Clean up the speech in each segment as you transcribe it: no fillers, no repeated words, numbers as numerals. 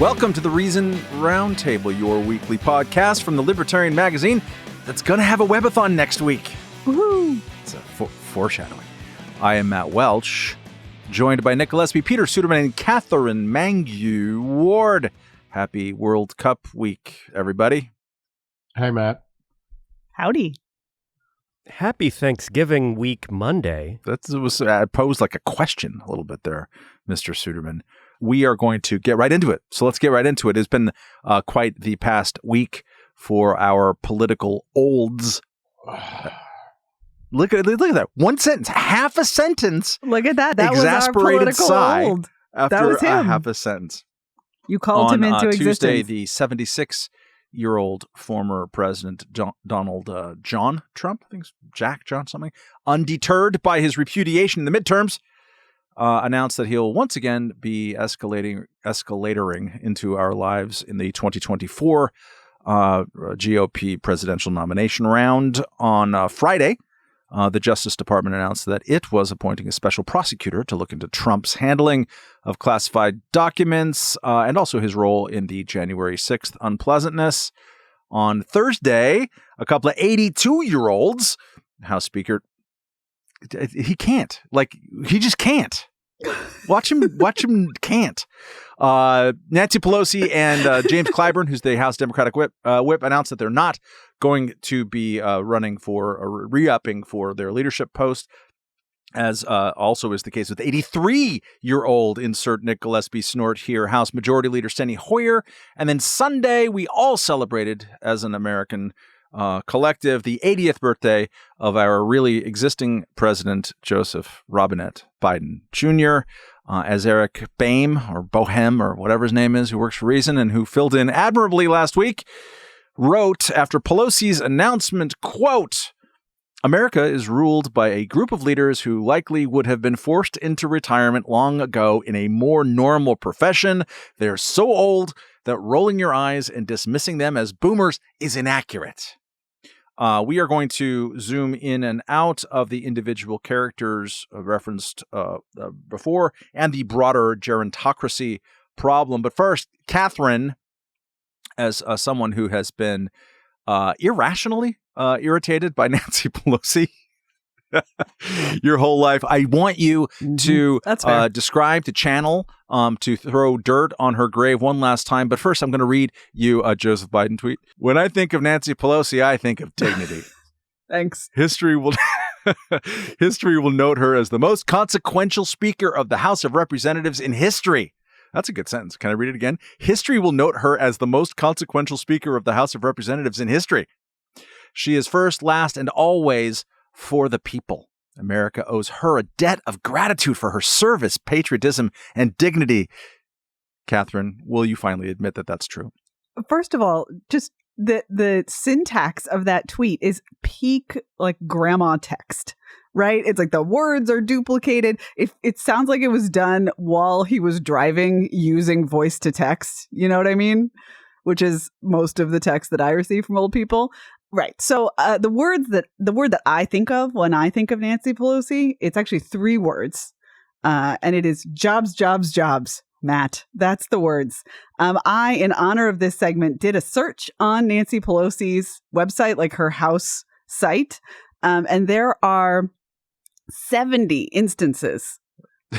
Welcome to the Reason Roundtable, your weekly podcast from the Libertarian magazine that's going to have a webathon next week. Woohoo! It's a foreshadowing. I am Matt Welch, joined by Nick Gillespie, Peter Suderman, and Katherine Mangu-Ward. Happy World Cup week, everybody. Hey, Matt. Howdy. Happy Thanksgiving week Monday. That was posed like a question a little bit there, Mr. Suderman. We are going to get right into it. So let's get right into it. It's been quite the past week for our political olds. Look at that. One sentence, half a sentence. Look at that. That was our political old. After that was him. Half a sentence. You called him into existence. Tuesday, the 76-year-old former President Donald John Trump, I think it's Jack John something, undeterred by his repudiation in the midterms, announced that he'll once again be escalating into our lives in the 2024 GOP presidential nomination round. On Friday, the Justice Department announced that it was appointing a special prosecutor to look into Trump's handling of classified documents and also his role in the January 6th unpleasantness. On Thursday, a couple of 82-year-olds, House Speaker, he can't. He just can't. Watch him can't. Nancy Pelosi and James Clyburn, who's the House Democratic whip, announced that they're not going to be running for re-upping for their leadership post, as also is the case with 83-year-old, insert Nick Gillespie snort here, House Majority Leader Steny Hoyer. And then Sunday, we all celebrated as an American collective the 80th birthday of our really existing president, Joseph Robinette Biden Jr., as Eric Boehm, or whatever his name is, who works for Reason and who filled in admirably last week, wrote after Pelosi's announcement, quote, "America is ruled by a group of leaders who likely would have been forced into retirement long ago in a more normal profession. They're so old that rolling your eyes and dismissing them as boomers is inaccurate." We are going to zoom in and out of the individual characters referenced before and the broader gerontocracy problem. But first, Katherine, as someone who has been irrationally irritated by Nancy Pelosi your whole life, I want you to describe, to channel, to throw dirt on her grave one last time. But first, I'm going to read you a Joseph Biden tweet. "When I think of Nancy Pelosi, I think of dignity." Thanks. History will note her as the most consequential Speaker of the House of Representatives in history. That's a good sentence. Can I read it again? History will note her as the most consequential Speaker of the House of Representatives in history. She is first, last, and always for the people. America owes her a debt of gratitude for her service, patriotism, and dignity. Katherine, will you finally admit that that's true? First of all, just the syntax of that tweet is peak grandma text, right? It's like the words are duplicated. It sounds like it was done while he was driving using voice to text. You know what I mean? Which is most of the text that I receive from old people. Right. So the word that I think of when I think of Nancy Pelosi, it's actually 3 words. And it is jobs, jobs, jobs. Matt, that's the words. I, in honor of this segment, did a search on Nancy Pelosi's website, like her house site. And there are 70 instances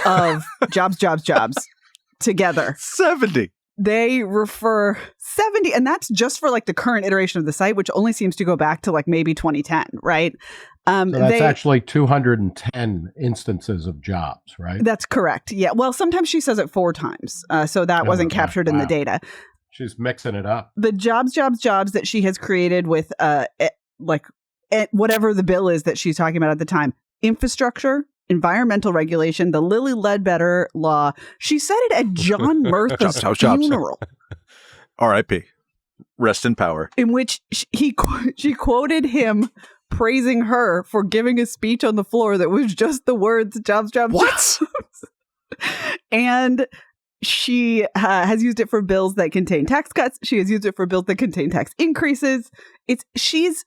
of jobs, jobs, jobs together. 70. They refer 70, and that's just for the current iteration of the site, which only seems to go back to maybe 2010, right? So that's actually 210 instances of jobs, right? That's correct. Yeah. Well, sometimes she says it 4 times, so that wasn't captured in the data. She's mixing it up. The jobs that she has created with whatever the bill is that she's talking about at the time: infrastructure, environmental regulation, the Lilly Ledbetter law. She said it at John Murtha's funeral. R.I.P. Rest in power. In which she quoted him praising her for giving a speech on the floor that was just the words jobs, jobs, what? jobs. And she has used it for bills that contain tax cuts. She has used it for bills that contain tax increases. She's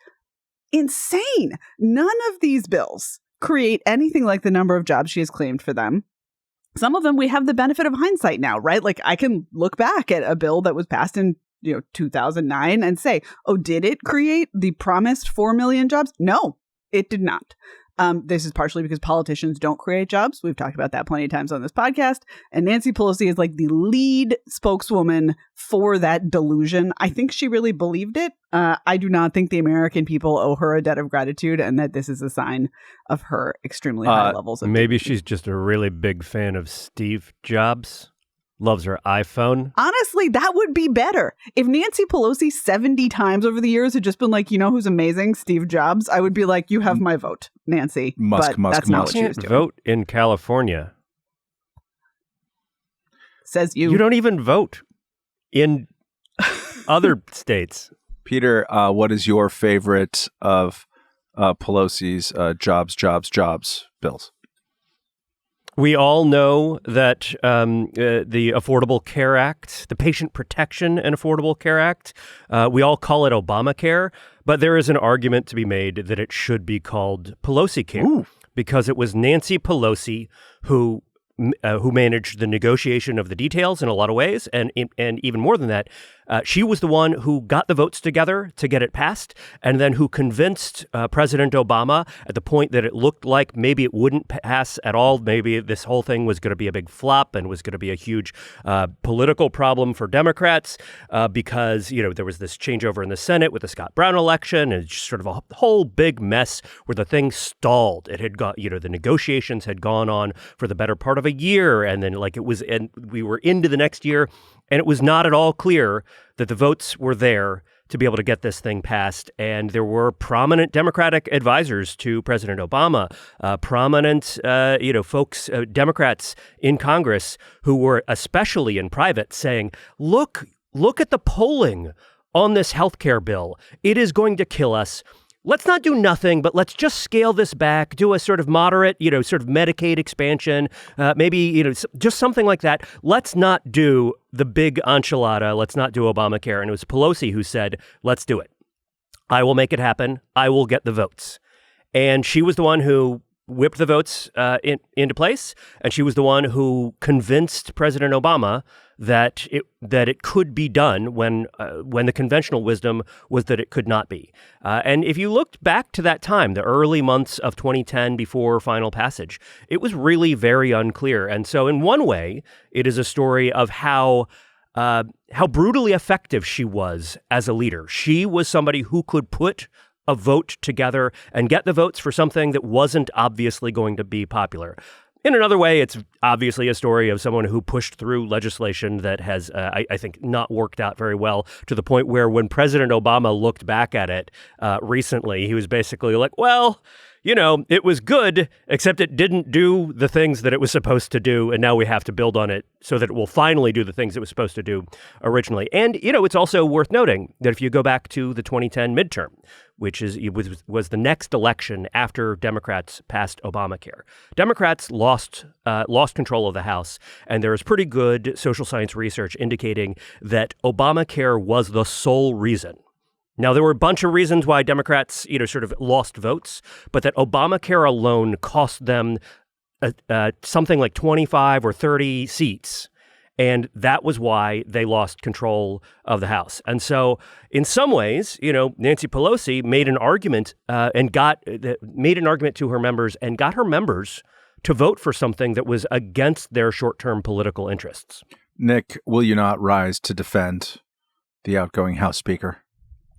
insane. None of these bills create anything like the number of jobs she has claimed for them. some of them we have the benefit of hindsight now, right? Like I can look back at a bill that was passed in 2009 and say, oh, did it create the promised 4 million jobs? No, it did not. This is partially because politicians don't create jobs. We've talked about that plenty of times on this podcast. And Nancy Pelosi is like the lead spokeswoman for that delusion. I think she really believed it. I do not think the American people owe her a debt of gratitude, and that this is a sign of her extremely high levels of maybe dignity. she's just a really big fan of Steve Jobs. Loves her iPhone. Honestly, that would be better. If Nancy Pelosi 70 times over the years had just been like, you know who's amazing? Steve Jobs. I would be like, you have my vote, Nancy. Musk, but Musk, that's not Musk. what she was doing. Vote in California. Says you. You don't even vote in other states. Peter, what is your favorite of Pelosi's jobs bills? We all know that the Affordable Care Act, the Patient Protection and Affordable Care Act, we all call it Obamacare, but there is an argument to be made that it should be called Pelosi Care because it was Nancy Pelosi who managed the negotiation of the details in a lot of ways, and even more than that, she was the one who got the votes together to get it passed, and then who convinced President Obama at the point that it looked like maybe it wouldn't pass at all, maybe this whole thing was going to be a big flop and was going to be a huge political problem for Democrats because, there was this changeover in the Senate with the Scott Brown election, and just sort of a whole big mess where the thing stalled. It had got, the negotiations had gone on for the better part of a year, and then and we were into the next year, and it was not at all clear that the votes were there to be able to get this thing passed. And there were prominent Democratic advisors to President Obama, prominent, folks, Democrats in Congress who were, especially in private, saying, look at the polling on this health care bill. It is going to kill us. Let's not do nothing, but let's just scale this back, do a sort of moderate, sort of Medicaid expansion, maybe, just something like that. Let's not do the big enchilada. Let's not do Obamacare. And it was Pelosi who said, let's do it. I will make it happen. I will get the votes. And she was the one who whipped the votes into place. And she was the one who convinced President Obama that it could be done when the conventional wisdom was that it could not be. And if you looked back to that time, the early months of 2010 before final passage, it was really very unclear. And so in one way, it is a story of how brutally effective she was as a leader. She was somebody who could put a vote together and get the votes for something that wasn't obviously going to be popular. In another way, it's obviously a story of someone who pushed through legislation that has, I think, not worked out very well, to the point where when President Obama looked back at it recently, he was basically like, well, it was good, except it didn't do the things that it was supposed to do. And now we have to build on it so that it will finally do the things it was supposed to do originally. And, it's also worth noting that if you go back to the 2010 midterm, which was the next election after Democrats passed Obamacare, Democrats lost control of the House. And there is pretty good social science research indicating that Obamacare was the sole reason. Now, there were a bunch of reasons why Democrats, sort of lost votes, but that Obamacare alone cost them something like 25 or 30 seats. And that was why they lost control of the House. And so in some ways, Nancy Pelosi made an argument to her members and got her members to vote for something that was against their short-term political interests. Nick, will you not rise to defend the outgoing House Speaker?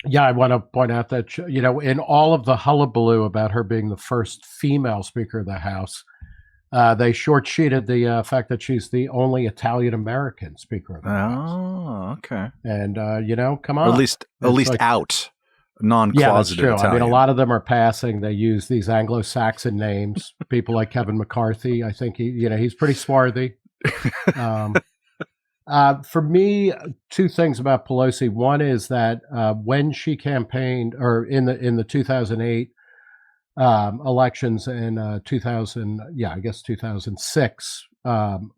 Yeah, I want to point out that, in all of the hullabaloo about her being the first female Speaker of the House, they short-sheeted the fact that she's the only Italian-American Speaker of the House. Oh, okay. And, come on. Or at least out, non-closeted Yeah, that's true. Italian. I mean, a lot of them are passing. They use these Anglo-Saxon names. People like Kevin McCarthy, I think he's pretty swarthy. For me, two things about Pelosi. One is that when she campaigned, or in the 2008 elections and 2006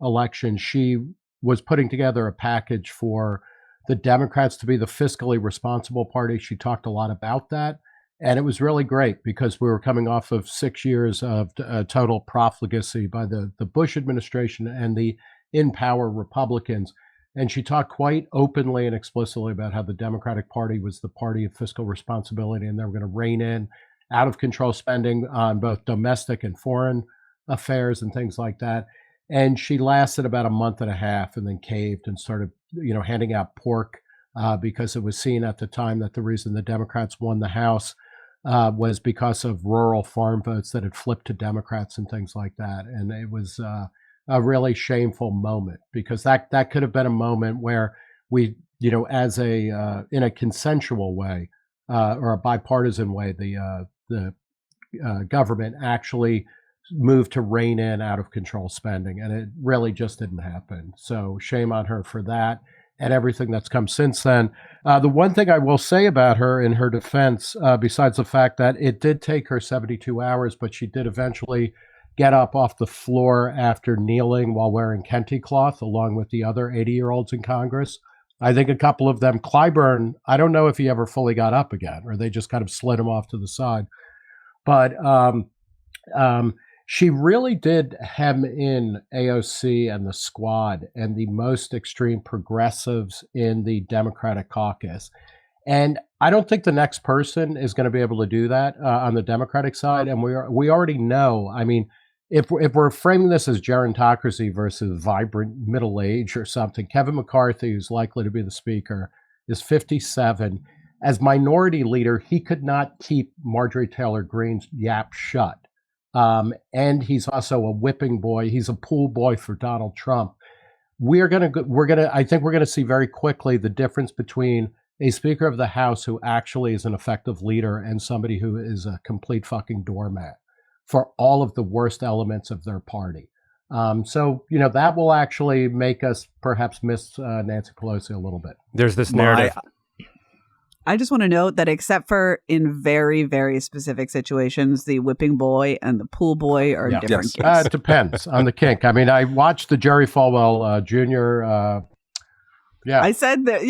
election, she was putting together a package for the Democrats to be the fiscally responsible party. She talked a lot about that. And it was really great because we were coming off of 6 years of total profligacy by the Bush administration and the in-power Republicans. And she talked quite openly and explicitly about how the Democratic Party was the party of fiscal responsibility, and they were going to rein in out-of-control spending on both domestic and foreign affairs and things like that. And she lasted about a month and a half and then caved and started, handing out pork because it was seen at the time that the reason the Democrats won the House was because of rural farm votes that had flipped to Democrats and things like that. And it was a really shameful moment because that could have been a moment where we, as in a consensual way or a bipartisan way, the government actually moved to rein in out of control spending. And it really just didn't happen. So shame on her for that. And everything that's come since then. The one thing I will say about her in her defense, besides the fact that it did take her 72 hours, but she did eventually get up off the floor after kneeling while wearing kente cloth, along with the other 80-year-olds in Congress. I think a couple of them, Clyburn, I don't know if he ever fully got up again, or they just kind of slid him off to the side. But she really did hem in AOC and the squad and the most extreme progressives in the Democratic caucus. And I don't think the next person is going to be able to do that on the Democratic side. And we already know, I mean, if we're framing this as gerontocracy versus vibrant middle age or something, Kevin McCarthy, who's likely to be the speaker, is 57. As minority leader, he could not keep Marjorie Taylor Greene's yap shut. And he's also a whipping boy. He's a pool boy for Donald Trump. I think we're gonna see very quickly the difference between a Speaker of the House who actually is an effective leader and somebody who is a complete fucking doormat for all of the worst elements of their party. So that will actually make us perhaps miss Nancy Pelosi a little bit. There's this narrative. I just want to note that except for in very, very specific situations, the whipping boy and the pool boy are different kinks. It depends on the kink. I mean, I watched the Jerry Falwell Jr. I said that.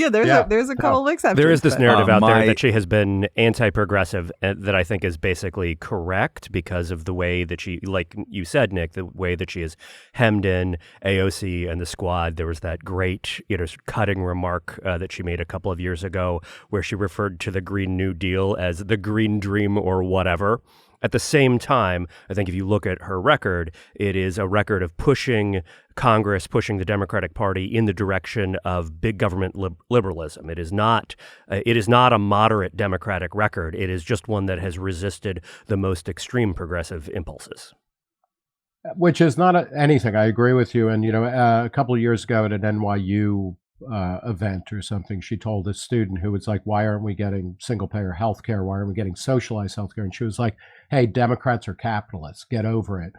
There's a couple of exceptions. There is this narrative out there that she has been anti-progressive, that I think is basically correct because of the way that she, like you said, Nick, the way that she has hemmed in AOC and the squad. There was that great, cutting remark that she made a couple of years ago where she referred to the Green New Deal as the Green Dream or whatever. At the same time, I think if you look at her record, it is a record of pushing Congress, pushing the Democratic Party in the direction of big government liberalism. It is not a moderate Democratic record. It is just one that has resisted the most extreme progressive impulses. Which is not anything. I agree with you. And, a couple of years ago at an NYU event or something, she told a student who was like, why aren't we getting single payer health care? Why aren't we getting socialized health care? And she was like, hey, Democrats are capitalists. Get over it.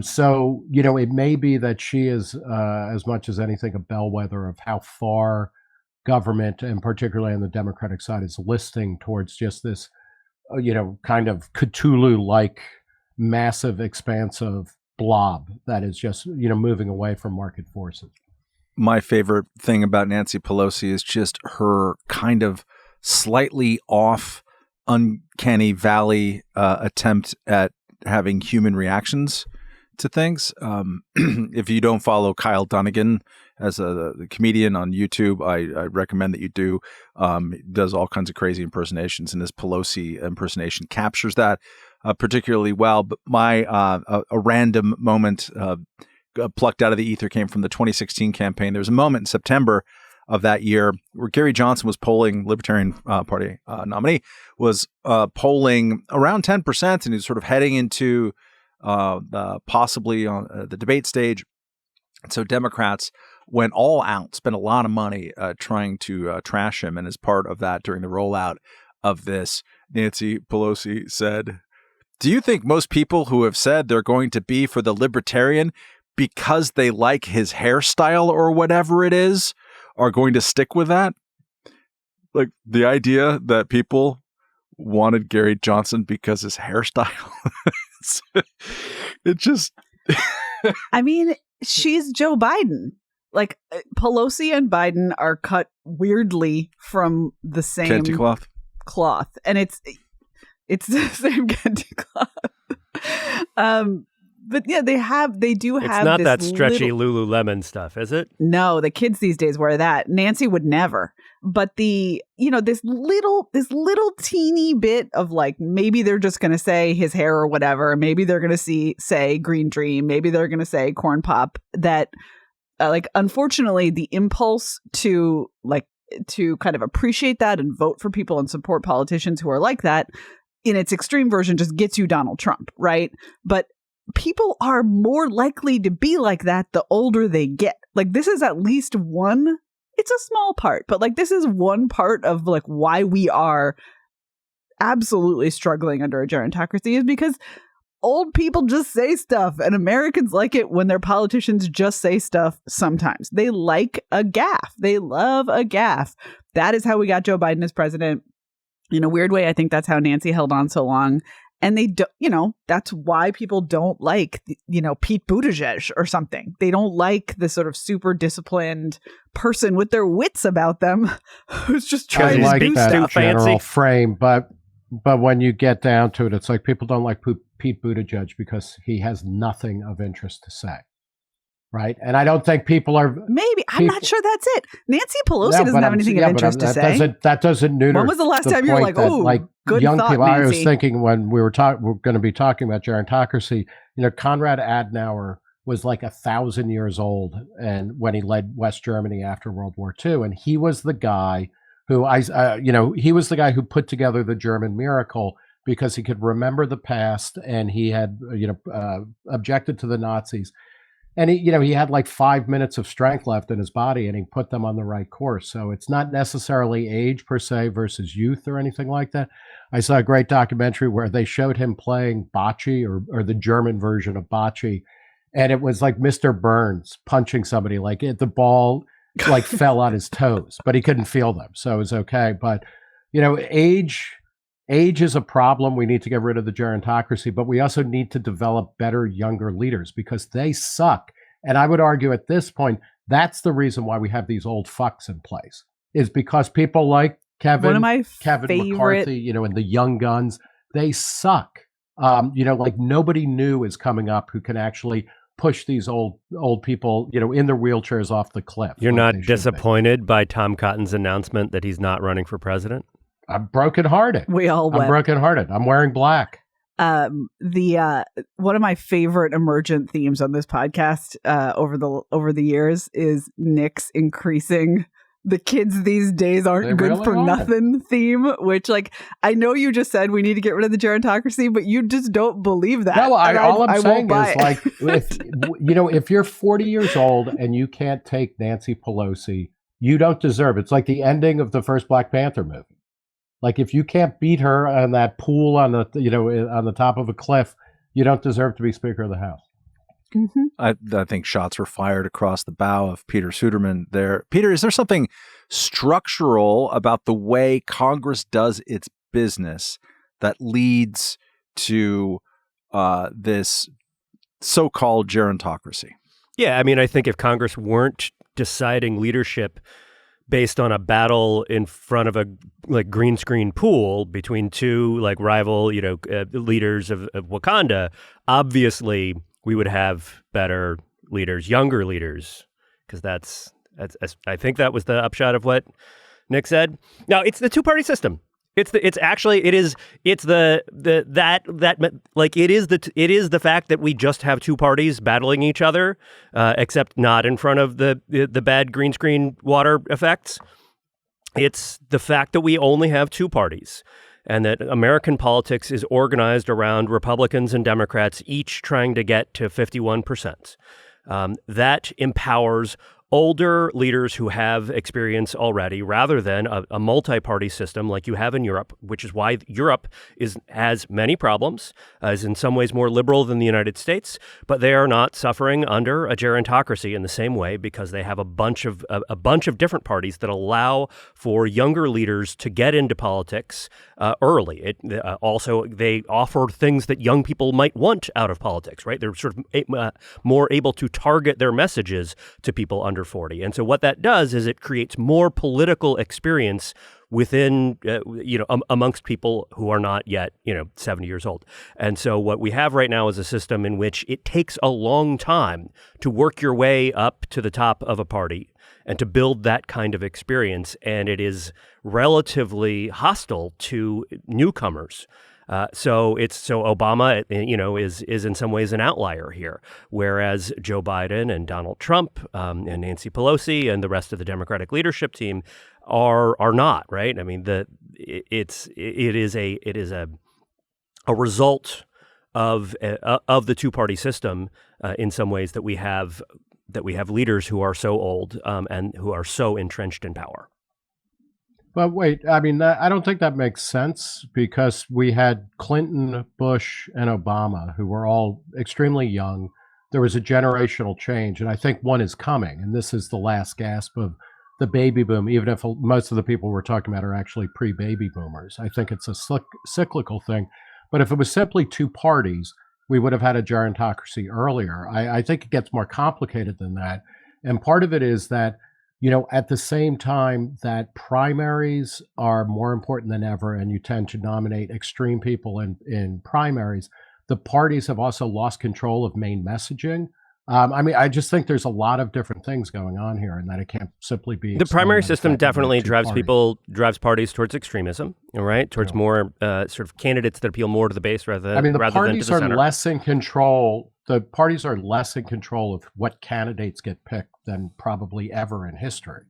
So, it may be that she is, as much as anything, a bellwether of how far government, and particularly on the Democratic side, is listing towards just this, kind of Cthulhu-like massive, expansive blob that is just, moving away from market forces. My favorite thing about Nancy Pelosi is just her kind of slightly off, uncanny valley attempt at having human reactions to things. If you don't follow Kyle Dunnigan as a comedian on YouTube, I recommend that you do. He does all kinds of crazy impersonations, and his Pelosi impersonation captures that particularly well. But my a random moment plucked out of the ether came from the 2016 campaign. There was a moment in September of that year where Gary Johnson was polling, Libertarian Party nominee, was polling around 10%, and he was sort of heading into possibly on the debate stage. And so Democrats went all out, spent a lot of money trying to trash him. And as part of that, during the rollout of this, Nancy Pelosi said, "Do you think most people who have said they're going to be for the Libertarian because they like his hairstyle or whatever it is are going to stick with that?" Like, the idea that people wanted Gary Johnson because his hairstyle, it just... I mean, she's Joe Biden. Like, Pelosi and Biden are cut weirdly from the same Kente cloth. And it's... It's the same candy club. But yeah, they do have. It's not this that stretchy Lululemon stuff, is it? No, the kids these days wear that. Nancy would never. But this little teeny bit of like, maybe they're just going to say his hair or whatever. Maybe they're going to say Green Dream. Maybe they're going to say Corn Pop. That unfortunately, the impulse to kind of appreciate that and vote for people and support politicians who are like that in its extreme version just gets you Donald Trump, right? But people are more likely to be like that the older they get. Like, this is at least one, it's a small part, but like this is one part of like why we are absolutely struggling under a gerontocracy, is because old people just say stuff, and Americans like it when their politicians just say stuff sometimes. They like a gaffe. They love a gaffe. That is how we got Joe Biden as president. In a weird way, I think that's how Nancy held on so long. And they do, that's why people don't like, Pete Buttigieg or something. They don't like the sort of super disciplined person with their wits about them who's just trying to do that stuff. General frame, but when you get down to it, it's like people don't like Pete Buttigieg because he has nothing of interest to say. Right. And I don't think people are. Maybe. I'm not sure that's it. Nancy Pelosi doesn't have anything of interest to say. That doesn't neuter. When was the last time you were like, oh, good young thought, people, Nancy. I was thinking when we're going to be talking about gerontocracy, Konrad Adenauer was like 1,000 years old, and when he led West Germany after World War II, and he was the guy who he was the guy who put together the German miracle because he could remember the past, and he had objected to the Nazis. And he had like 5 minutes of strength left in his body, and he put them on the right course. So it's not necessarily age per se versus youth or anything like that. I saw a great documentary where they showed him playing bocce or the German version of bocce. And it was like Mr. Burns punching somebody, like the ball like fell on his toes, but he couldn't feel them. So it was okay. But, age is a problem. We need to get rid of the gerontocracy, but we also need to develop better younger leaders because they suck. And I would argue at this point, that's the reason why we have these old fucks in place, is because people like Kevin McCarthy, and the young guns, they suck. Like nobody new is coming up who can actually push these old people, in their wheelchairs off the cliff. You're not disappointed by Tom Cotton's announcement that he's not running for president? I'm brokenhearted. We all went. I'm brokenhearted. I'm wearing black. One of my favorite emergent themes on this podcast over the years is Nick's increasing the kids these days aren't good for nothing theme, which I know you just said we need to get rid of the gerontocracy, but you just don't believe that. No, all I'm saying is if you're 40 years old and you can't take Nancy Pelosi, you don't deserve it. It's like the ending of the first Black Panther movie. Like if you can't beat her on that pool on the top of a cliff, you don't deserve to be Speaker of the House. Mm-hmm. I think shots were fired across the bow of Peter Suderman there. Peter, is there something structural about the way Congress does its business that leads to this so-called gerontocracy? Yeah, I mean, I think if Congress weren't deciding leadership based on a battle in front of a green screen pool between two rival leaders of Wakanda, obviously we would have better leaders, younger leaders, because that's I think that was the upshot of what Nick said. Now it's the two-party system. It is the fact that we just have two parties battling each other, except not in front of the bad green screen water effects. It's the fact that we only have two parties, and that American politics is organized around Republicans and Democrats, each trying to get to 51%. That empowers older leaders who have experience already, rather than a multi-party system like you have in Europe, which is why Europe has many problems, is in some ways more liberal than the United States, but they are not suffering under a gerontocracy in the same way because they have a bunch of different parties that allow for younger leaders to get into politics early. Also, they offer things that young people might want out of politics, right? They're sort of more able to target their messages to people under 40. And so what that does is it creates more political experience within, amongst people who are not yet, 70 years old. And so what we have right now is a system in which it takes a long time to work your way up to the top of a party and to build that kind of experience. And it is relatively hostile to newcomers. So Obama, is in some ways an outlier here, whereas Joe Biden and Donald Trump and Nancy Pelosi and the rest of the Democratic leadership team are not, right. I mean, it is a result of the two-party system in some ways that we have leaders who are so old and who are so entrenched in power. But wait, I mean, I don't think that makes sense because we had Clinton, Bush, and Obama, who were all extremely young. There was a generational change, and I think one is coming, and this is the last gasp of the baby boom, even if most of the people we're talking about are actually pre-baby boomers. I think it's a cyclical thing. But if it was simply two parties, we would have had a gerontocracy earlier. I think it gets more complicated than that. And part of it is that, at the same time that primaries are more important than ever, and you tend to nominate extreme people in primaries, the parties have also lost control of main messaging. I just think there's a lot of different things going on here, and that it can't simply be. The primary system definitely drives parties towards extremism, right? Towards more sort of candidates that appeal more to the base rather than the parties than to the center. Less in control. The parties are less in control of what candidates get picked than probably ever in history.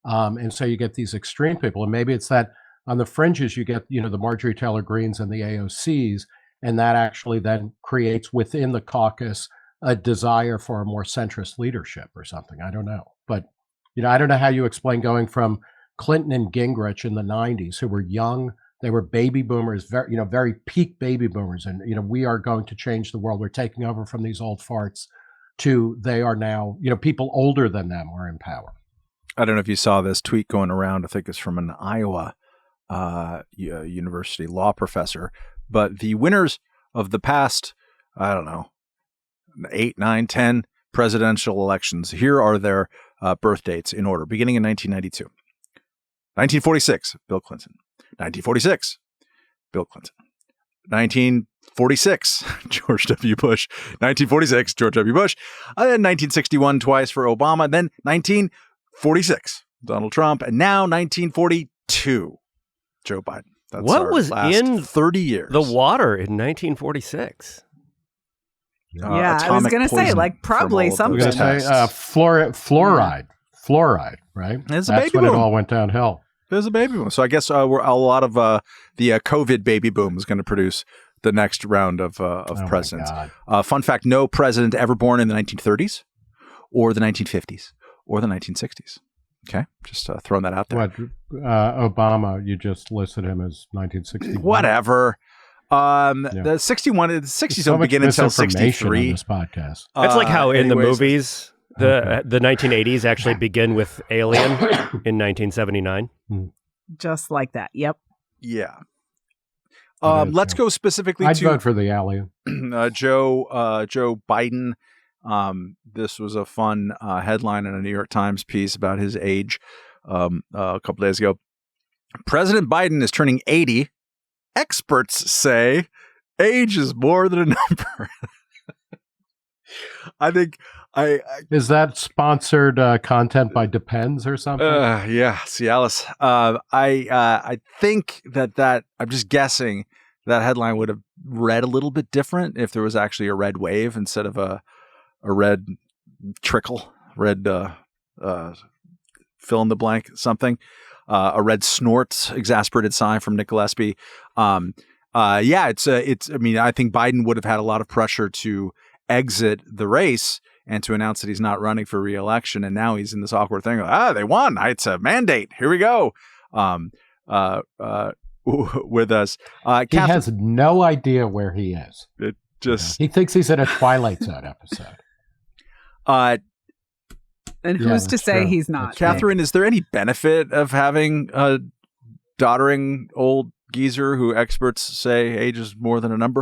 And so you get these extreme people, and maybe it's that on the fringes you get, the Marjorie Taylor Greenes and the AOCs, and that actually then creates within the caucus a desire for a more centrist leadership or something. I don't know. But, I don't know how you explain going from Clinton and Gingrich in the 90s, who were young, they were baby boomers, very peak baby boomers. And, we are going to change the world. We're taking over from these old farts to they are now, people older than them are in power. I don't know if you saw this tweet going around. I think it's from an Iowa university law professor. But the winners of the past, 8, 9, 10 presidential elections, here are their birth dates in order, beginning in 1992. 1946, Bill Clinton. 1946, Bill Clinton. 1946, George W. Bush. 1946, George W. Bush. Then 1961 twice for Obama. Then 1946, Donald Trump. And now 1942, Joe Biden. That's what was in 30 years. The water in 1946? I was going to say, probably something. I was going to say fluoride, right? That's when it all went downhill. There's a baby boom. So I guess a lot of the COVID baby boom is going to produce the next round of presidents. Fun fact, no president ever born in the 1930s or the 1950s or the 1960s. Okay, just throwing that out there. What, Obama, you just listed him as 1961. Whatever. The 60s don't begin until 63. On this podcast. It's like how in the movies, the 1980s actually begin with Alien in 1979. Just like that. Yep. Yeah. Let's go specifically I'd vote for the Alien. Joe Biden. This was a fun headline in a New York Times piece about his age a couple days ago. President Biden is turning 80. Experts say age is more than a number. I think is that sponsored content by Depends or something? Yeah, Cialis. I think that I'm just guessing that headline would have read a little bit different if there was actually a red wave instead of a red trickle, red fill in the blank something. A red snort, exasperated sigh from Nick Gillespie. I think Biden would have had a lot of pressure to exit the race and to announce that he's not running for re-election. And now he's in this awkward thing. They won. It's a mandate. Here we go. With us. He has no idea where he is. He thinks he's in a Twilight Zone episode. And who's to say he's not? Katherine, is there any benefit of having a doddering old geezer who experts say age is more than a number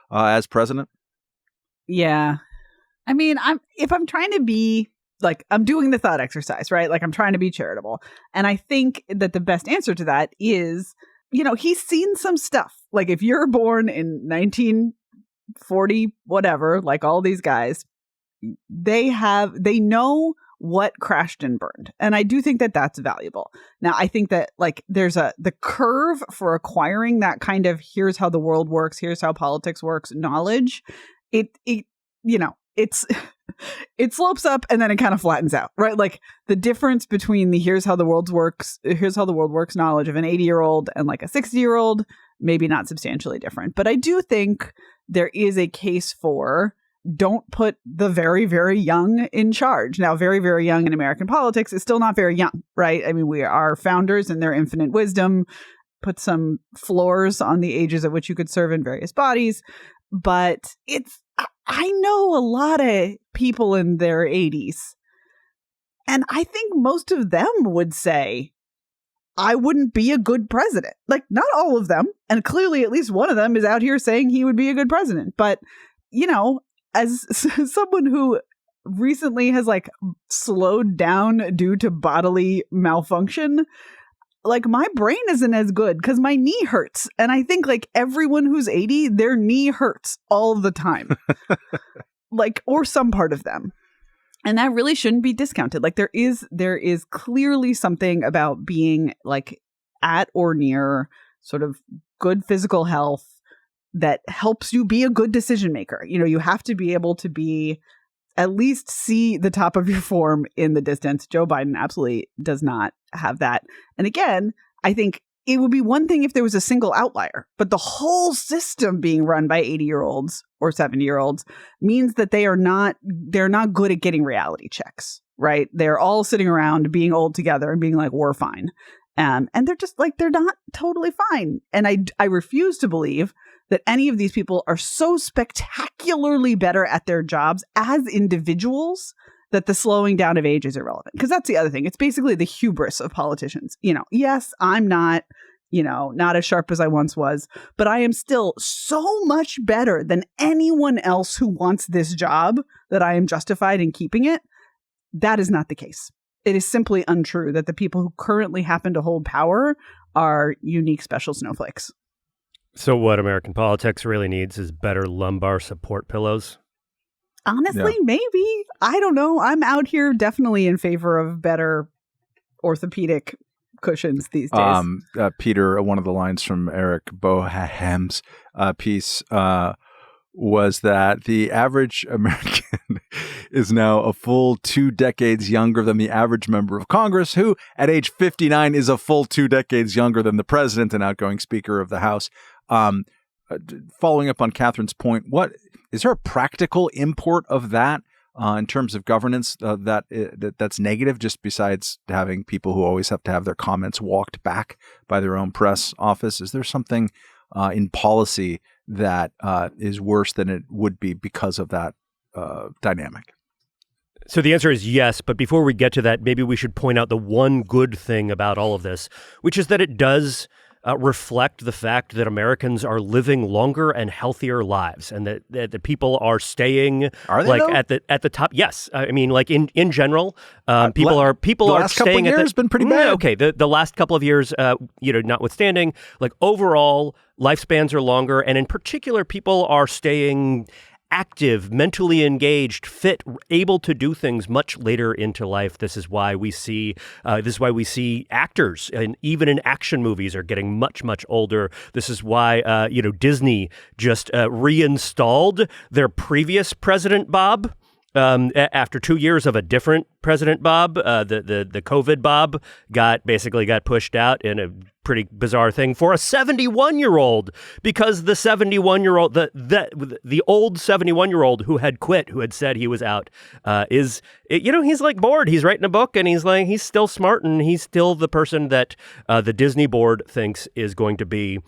as president? Yeah. I mean, if I'm trying to be like, I'm doing the thought exercise, right? Like, I'm trying to be charitable. And I think that the best answer to that is, he's seen some stuff. Like, if you're born in 1940, whatever, like all these guys, they know what crashed and burned. And I do think that that's valuable. Now, I think that like there's the curve for acquiring that kind of here's how the world works, here's how politics works knowledge. It slopes up and then it kind of flattens out, right? Like the difference between the here's how the world works knowledge of an 80-year-old and like a 60-year-old, maybe not substantially different. But I do think there is a case for don't put the very, very young in charge. Now, very, very young in American politics is still not very young, right? I mean, we are founders in their infinite wisdom, put some floors on the ages at which you could serve in various bodies. But I know a lot of people in their 80s, and I think most of them would say, I wouldn't be a good president. Like, not all of them. And clearly, at least one of them is out here saying he would be a good president. But, as someone who recently has like slowed down due to bodily malfunction, like my brain isn't as good because my knee hurts. And I think like everyone who's 80, their knee hurts all the time, like, or some part of them. And that really shouldn't be discounted. Like there is clearly something about being like at or near sort of good physical health that helps you be a good decision maker. You have to be able to at least see the top of your form in the distance. Joe Biden absolutely does not have that. And again, I think it would be one thing if there was a single outlier, but the whole system being run by 80-year-olds or 70-year-olds means that they're not good at getting reality checks, right? They're all sitting around being old together and being like, we're fine. And they're just like, they're not totally fine. And I refuse to believe that any of these people are so spectacularly better at their jobs as individuals that the slowing down of age is irrelevant. Because that's the other thing. It's basically the hubris of politicians. Yes, I'm not as sharp as I once was, but I am still so much better than anyone else who wants this job that I am justified in keeping it. That is not the case. It is simply untrue that the people who currently happen to hold power are unique special snowflakes. So what American politics really needs is better lumbar support pillows? Honestly, maybe. I don't know. I'm out here definitely in favor of better orthopedic cushions these days. Peter, one of the lines from Eric Boham's piece was that the average American is now a full 2 decades younger than the average member of Congress, who at age 59 is a full 2 decades younger than the president and outgoing Speaker of the House. Following up on Katherine's point, what is there a practical import of that in terms of governance that's negative, just besides having people who always have to have their comments walked back by their own press office? Is there something in policy that is worse than it would be because of that dynamic? So the answer is yes, but before we get to that, maybe we should point out the one good thing about all of this, which is that it does reflect the fact that Americans are living longer and healthier lives, and that people are staying at the top. Yes, I mean, like in general, people are the last staying couple of years been pretty bad. Okay, the last couple of years, notwithstanding, like overall lifespans are longer, and in particular, people are staying active, mentally engaged, fit, able to do things much later into life. This is why we see actors, and even in action movies, are getting much, much older. This is why Disney just reinstalled their previous President Bob. After 2 years of a different President Bob, the COVID Bob got pushed out in a pretty bizarre thing for a 71-year-old, because the 71-year-old, the old 71-year-old who had quit, who had said he was out, he's like bored. He's writing a book, and he's still smart, and he's still the person that the Disney board thinks is going to be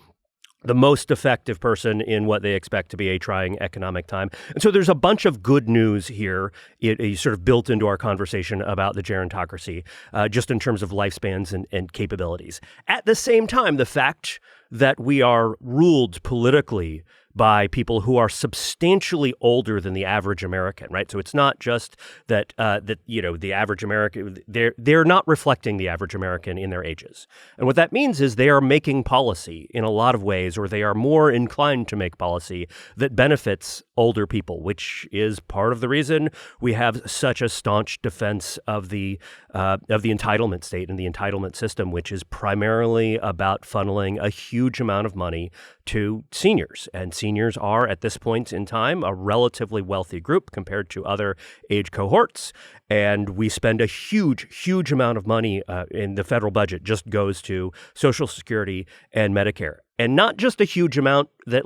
the most effective person in what they expect to be a trying economic time. And so there's a bunch of good news here, it sort of built into our conversation about the gerontocracy, just in terms of lifespans and capabilities. At the same time, the fact that we are ruled politically by people who are substantially older than the average American, right? So it's not just that the average American, they're not reflecting the average American in their ages. And what that means is they are making policy in a lot of ways, or they are more inclined to make policy that benefits older people, which is part of the reason we have such a staunch defense of the entitlement state and the entitlement system, which is primarily about funneling a huge amount of money to seniors. And seniors are, at this point in time, a relatively wealthy group compared to other age cohorts. And we spend a huge amount of money in the federal budget just goes to Social Security and Medicare. And not just a huge amount that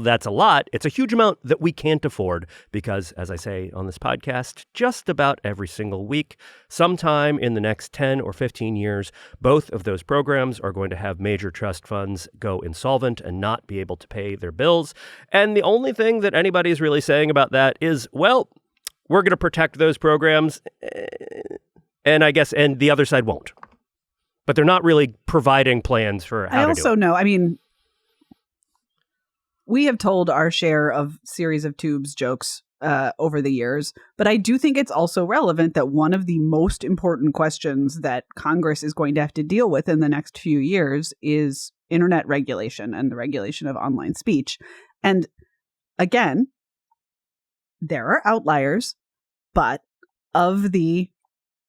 that's a lot. It's a huge amount that we can't afford because, as I say on this podcast, just about every single week, sometime in the next 10 or 15 years, both of those programs are going to have major trust funds go insolvent and not be able to pay their bills. And the only thing that anybody's really saying about that is, well, we're going to protect those programs, and the other side won't. But they're not really providing plans for how to do it. I also know, we have told our share of series of tubes jokes over the years, but I do think it's also relevant that one of the most important questions that Congress is going to have to deal with in the next few years is internet regulation and the regulation of online speech. And again, there are outliers, but of the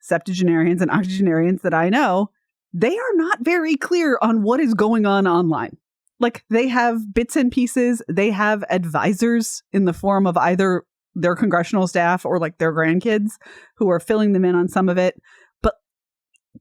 septuagenarians and octogenarians that I know, they are not very clear on what is going on online. Like, they have bits and pieces. They have advisors in the form of either their congressional staff or their grandkids who are filling them in on some of it. But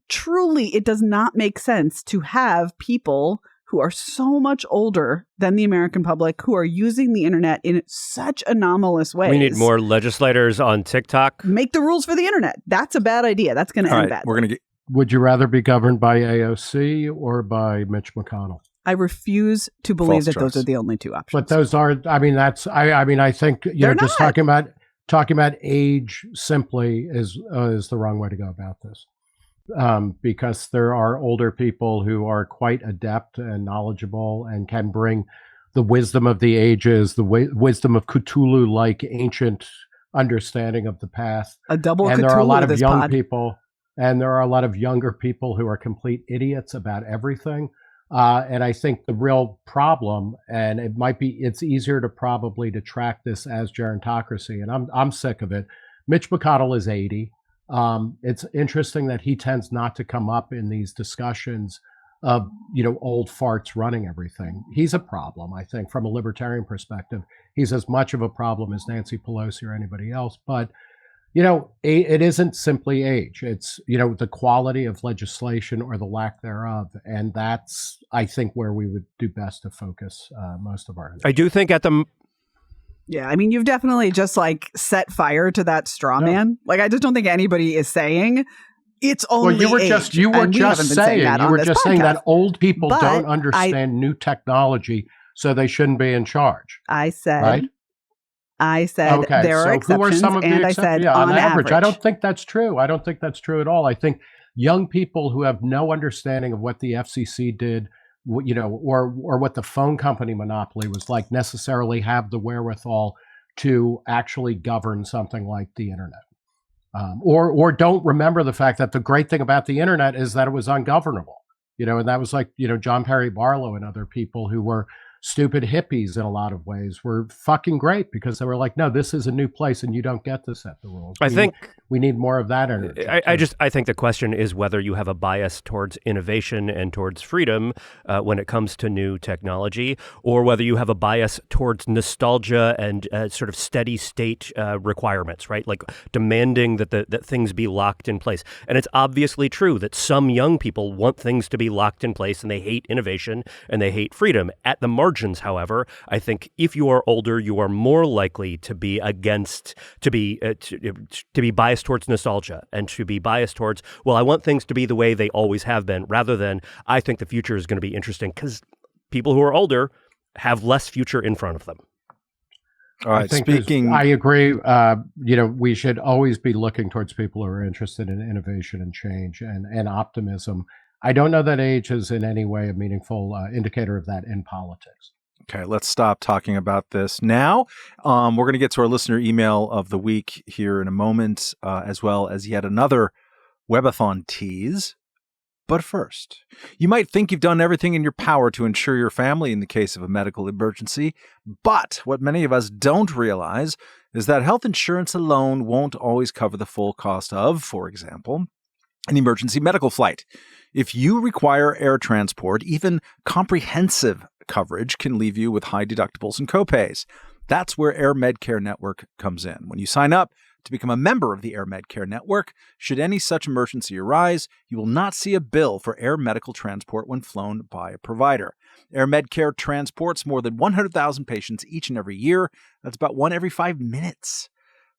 truly, it does not make sense to have people who are so much older than the American public who are using the internet in such anomalous ways. We need more legislators on TikTok. Make the rules for the internet. That's a bad idea. That's going to end bad. We're going to get. Would you rather be governed by AOC or by Mitch McConnell? I refuse to believe that those are the only two options. But those are, I think, just talking about age simply is the wrong way to go about this. Because there are older people who are quite adept and knowledgeable and can bring the wisdom of the ages, the wisdom of Cthulhu-like ancient understanding of the past. A double and Cthulhu. There are a lot of young pod. people, and there are a lot of younger people who are complete idiots about everything. And I think the real problem, and it's easier to probably track this as gerontocracy, and I'm sick of it. Mitch McConnell is 80. It's interesting that he tends not to come up in these discussions of, old farts running everything. He's a problem, I think, from a libertarian perspective. He's as much of a problem as Nancy Pelosi or anybody else. But, it isn't simply age. It's, the quality of legislation or the lack thereof. And that's, I think, where we would do best to focus most of our energy. I do think Yeah, you've definitely just set fire to that straw man. I just don't think anybody is saying it's only you were age. just saying that old people don't understand new technology, so they shouldn't be in charge. I said, right? Okay, there are exceptions, who are some of and the I said on average. I don't think that's true. I don't think that's true at all. I think young people who have no understanding of what the FCC did, or what the phone company monopoly was like, necessarily have the wherewithal to actually govern something like the internet, or don't remember the fact that the great thing about the internet is that it was ungovernable, and that was John Perry Barlow and other people who were stupid hippies in a lot of ways were fucking great because they were like, no, this is a new place and you don't get to set the rules. I think we need more of that energy. I think the question is whether you have a bias towards innovation and towards freedom when it comes to new technology, or whether you have a bias towards nostalgia and sort of steady state requirements, right? Like demanding that things be locked in place. And it's obviously true that some young people want things to be locked in place and they hate innovation and they hate freedom. At the margins, however, I think if you are older, you are more likely to be to be biased towards nostalgia and to be biased towards, well, I want things to be the way they always have been, rather than I think the future is going to be interesting, because people who are older have less future in front of them. All right. I agree. We should always be looking towards people who are interested in innovation and change and optimism. I don't know that age is in any way a meaningful indicator of that in politics. Okay, let's stop talking about this now. We're going to get to our listener email of the week here in a moment, as well as yet another Webathon tease. But first, you might think you've done everything in your power to insure your family in the case of a medical emergency, but what many of us don't realize is that health insurance alone won't always cover the full cost of, for example, an emergency medical flight. If you require air transport, even comprehensive coverage can leave you with high deductibles and copays. That's where Air Medcare Network comes in. When you sign up to become a member of the Air Medcare Network, should any such emergency arise, you will not see a bill for air medical transport when flown by a provider. Air Medcare transports more than 100,000 patients each and every year. That's about one every 5 minutes.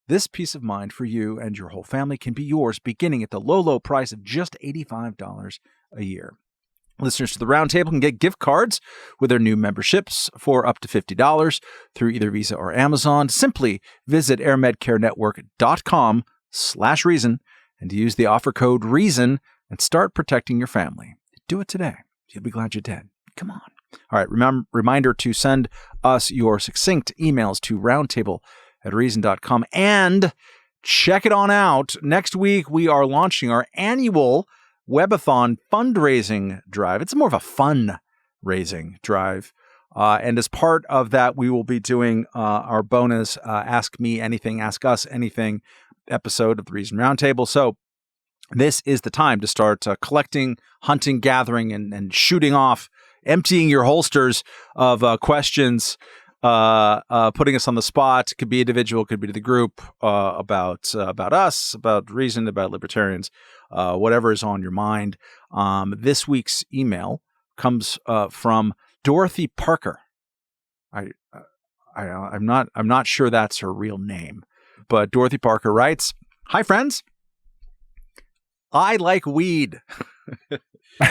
This peace of mind for you and your whole family can be yours beginning at the low, low price of just $85 a year. Listeners to the Roundtable can get gift cards with their new memberships for up to $50 through either Visa or Amazon. Simply visit airmedcarenetwork.com/reason and use the offer code REASON and start protecting your family. Do it today. You'll be glad you did. Come on. All right. Reminder to send us your succinct emails to roundtable@reason.com and check it on out. Next week, we are launching our annual Webathon fundraising drive. It's more of a fun-raising drive. And as part of that, we will be doing our bonus Ask Me Anything, Ask Us Anything episode of the Reason Roundtable. So this is the time to start collecting, hunting, gathering, and shooting off, emptying your holsters of questions, putting us on the spot. Could be individual, could be to the group, about us, about Reason, about libertarians, whatever is on your mind. This week's email comes from Dorothy Parker. I'm not sure that's her real name, but Dorothy Parker writes, "Hi friends, I like weed." I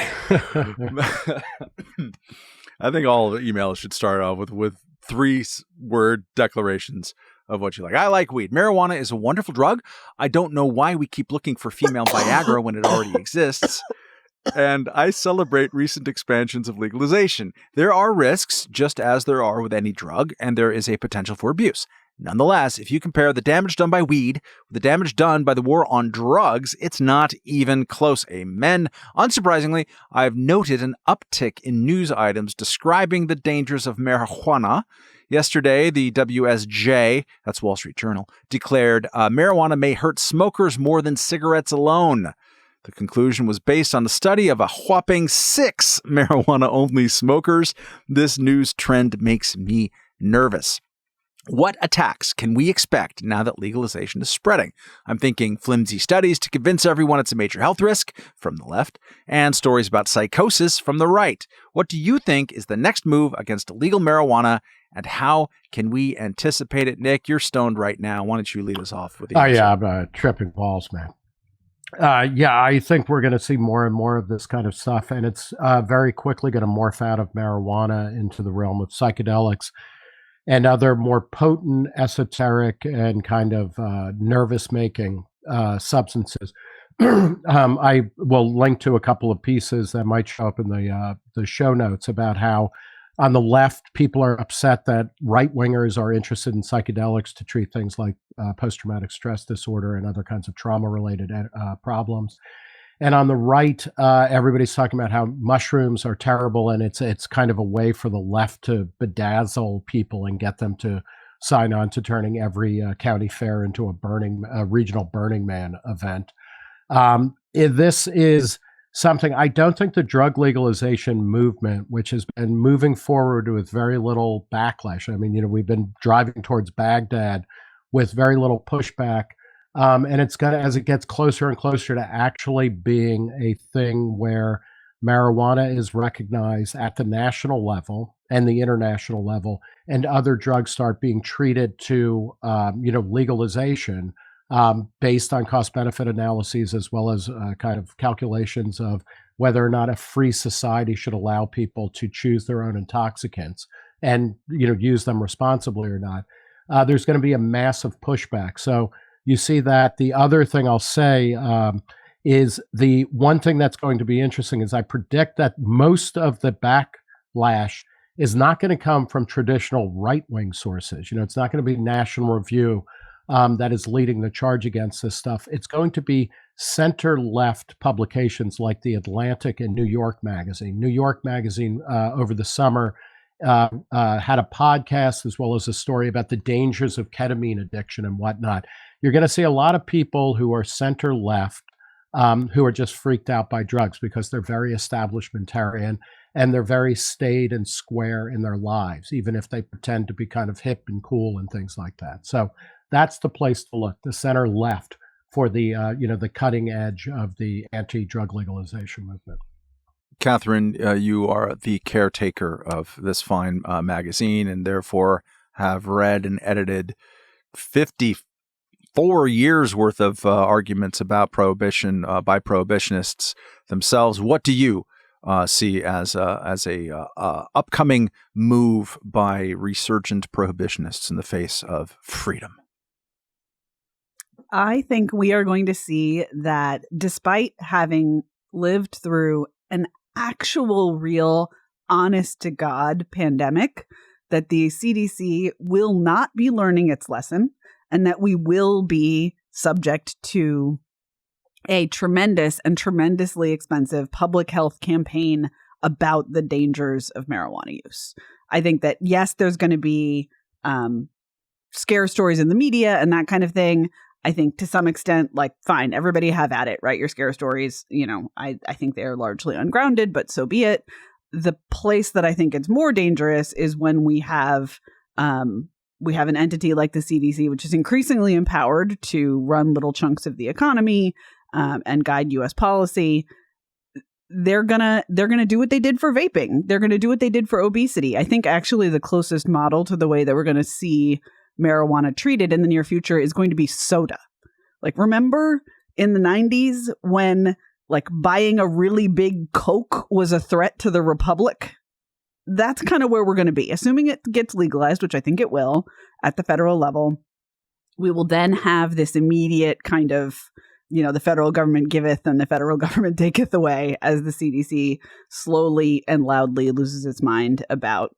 think all the emails should start off with 3-word declarations of what you like. I like weed. Marijuana is a wonderful drug. I don't know why we keep looking for female Viagra when it already exists. And I celebrate recent expansions of legalization. There are risks, just as there are with any drug, and there is a potential for abuse. Nonetheless, if you compare the damage done by weed with the damage done by the war on drugs, it's not even close. Amen. Unsurprisingly, I've noted an uptick in news items describing the dangers of marijuana. Yesterday, the WSJ, that's Wall Street Journal, declared marijuana may hurt smokers more than cigarettes alone. The conclusion was based on a study of a whopping 6 marijuana-only smokers. This news trend makes me nervous. What attacks can we expect now that legalization is spreading? I'm thinking flimsy studies to convince everyone it's a major health risk from the left, and stories about psychosis from the right. What do you think is the next move against illegal marijuana, and how can we anticipate it? Nick, you're stoned right now. Why don't you lead us off with the answer? Yeah, I'm tripping balls, man. I think we're going to see more and more of this kind of stuff, and it's very quickly going to morph out of marijuana into the realm of psychedelics and other more potent, esoteric, and kind of nervous-making substances. I will link to a couple of pieces that might show up in the show notes about how on the left, people are upset that right-wingers are interested in psychedelics to treat things like post-traumatic stress disorder and other kinds of trauma-related problems. And on the right, everybody's talking about how mushrooms are terrible, and it's kind of a way for the left to bedazzle people and get them to sign on to turning every county fair into a regional Burning Man event. This is something I don't think the drug legalization movement, which has been moving forward with very little backlash. I mean, we've been driving towards Baghdad with very little pushback. And it's going to, as it gets closer and closer to actually being a thing where marijuana is recognized at the national level and the international level, and other drugs start being treated to, legalization based on cost-benefit analyses, as well as kind of calculations of whether or not a free society should allow people to choose their own intoxicants and, use them responsibly or not. There's going to be a massive pushback. So you see that. The other thing I'll say is the one thing that's going to be interesting is I predict that most of the backlash is not going to come from traditional right-wing sources. It's not going to be National Review that is leading the charge against this stuff. It's going to be center-left publications like The Atlantic and New York Magazine. New York Magazine over the summer had a podcast as well as a story about the dangers of ketamine addiction and whatnot. You're going to see a lot of people who are center-left who are just freaked out by drugs because they're very establishmentarian and they're very staid and square in their lives, even if they pretend to be kind of hip and cool and things like that. So that's the place to look, the center left, for the the cutting edge of the anti-drug legalization movement. Katherine, you are the caretaker of this fine magazine and therefore have read and edited 54 years worth of arguments about prohibition by prohibitionists themselves. What do you see as a upcoming move by resurgent prohibitionists in the face of freedom? I think we are going to see that despite having lived through an actual, real, honest-to-God pandemic, that the CDC will not be learning its lesson and that we will be subject to a tremendous and tremendously expensive public health campaign about the dangers of marijuana use. I think that, yes, there's going to be scare stories in the media and that kind of thing. I think to some extent, like, fine, everybody have at it, right? Your scare stories, I think they're largely ungrounded, but so be it. The place that I think it's more dangerous is when we have an entity like the CDC, which is increasingly empowered to run little chunks of the economy and guide U.S. policy. They're gonna do what they did for vaping. They're gonna do what they did for obesity. I think actually the closest model to the way that we're gonna see marijuana treated in the near future is going to be soda. Like, remember in the 90s when like buying a really big Coke was a threat to the Republic? That's kind of where we're going to be. Assuming it gets legalized, which I think it will at the federal level, we will then have this immediate kind of, the federal government giveth and the federal government taketh away as the CDC slowly and loudly loses its mind about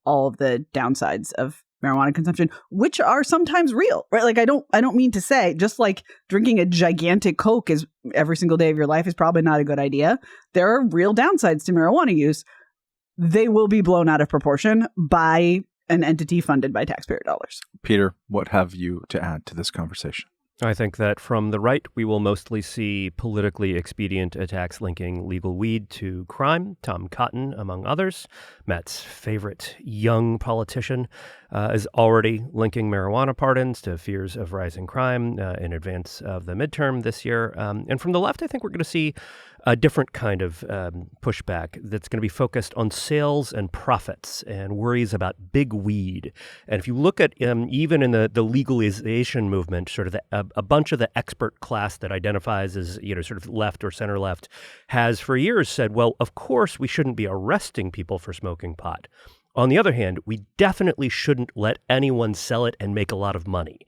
all of the downsides of marijuana consumption, which are sometimes real, right? Like, I don't mean to say just like drinking a gigantic Coke is every single day of your life is probably not a good idea. There are real downsides to marijuana use. They will be blown out of proportion by an entity funded by taxpayer dollars. Peter, what have you to add to this conversation? I think that from the right, we will mostly see politically expedient attacks linking legal weed to crime. Tom Cotton, among others, Matt's favorite young politician, is already linking marijuana pardons to fears of rising crime in advance of the midterm this year. And from the left, I think we're going to see a different kind of pushback that's going to be focused on sales and profits and worries about big weed. And if you look at even in the legalization movement, sort of a bunch of the expert class that identifies as, sort of left or center left has for years said, well, of course, we shouldn't be arresting people for smoking pot. On the other hand, we definitely shouldn't let anyone sell it and make a lot of money.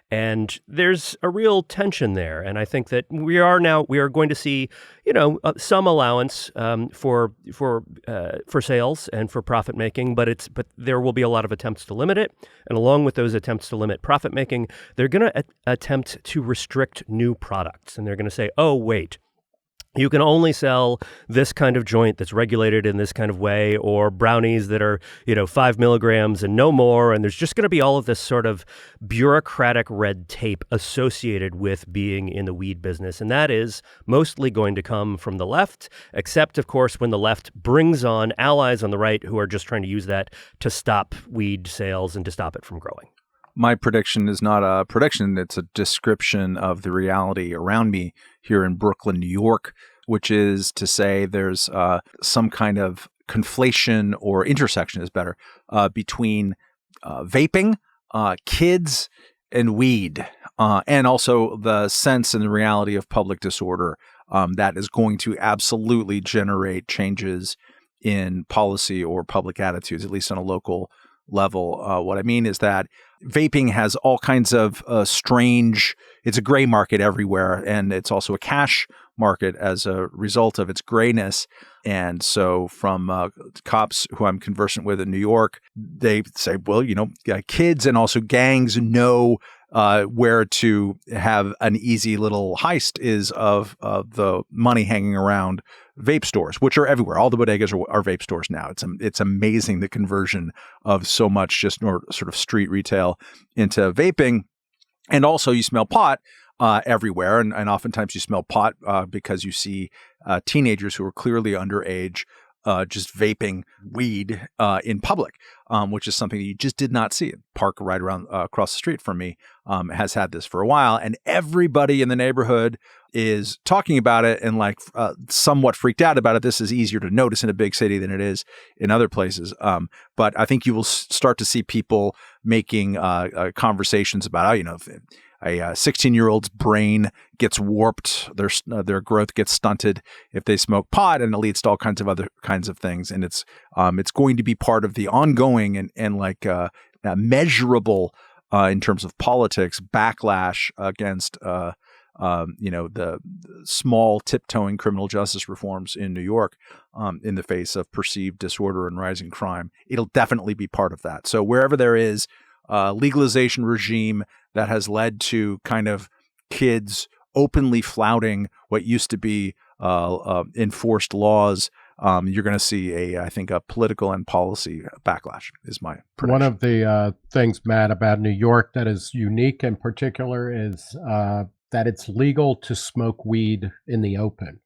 And there's a real tension there. And I think that we are going to see, some allowance for sales and for profit making, but there will be a lot of attempts to limit it. And along with those attempts to limit profit making, they're going to attempt to restrict new products. And they're going to say, oh, wait, you can only sell this kind of joint that's regulated in this kind of way, or brownies that are, 5 milligrams and no more. And there's just going to be all of this sort of bureaucratic red tape associated with being in the weed business. And that is mostly going to come from the left, except, of course, when the left brings on allies on the right who are just trying to use that to stop weed sales and to stop it from growing. My prediction is not a prediction. It's a description of the reality around me here in Brooklyn, New York, which is to say there's some kind of conflation, or intersection is better, between vaping, kids, and weed, and also the sense and the reality of public disorder that is going to absolutely generate changes in policy or public attitudes, at least on a local level. What I mean is that vaping has all kinds of strange, it's a gray market everywhere, and it's also a cash market as a result of its grayness. And so from cops who I'm conversant with in New York, they say, well, kids and also gangs know where to have an easy little heist is of the money hanging around vape stores, which are everywhere. All the bodegas are vape stores now. It's amazing the conversion of so much just more sort of street retail into vaping. And also you smell pot everywhere. And oftentimes you smell pot because you see teenagers who are clearly underage just vaping weed in public, which is something that you just did not see. Park right around across the street from me has had this for a while. And everybody in the neighborhood is talking about it and somewhat freaked out about it. This is easier to notice in a big city than it is in other places. But I think you will start to see people making conversations about, if a 16-year-old's brain gets warped, their growth gets stunted if they smoke pot, and it leads to all kinds of other kinds of things. And it's going to be part of the ongoing and measurable in terms of politics backlash against the small tiptoeing criminal justice reforms in New York in the face of perceived disorder and rising crime. It'll definitely be part of that. So wherever there is legalization regime that has led to kind of kids openly flouting what used to be enforced laws, you're going to see I think a political and policy backlash is my prediction. One of the things, Matt, about New York that is unique in particular is that it's legal to smoke weed in the open,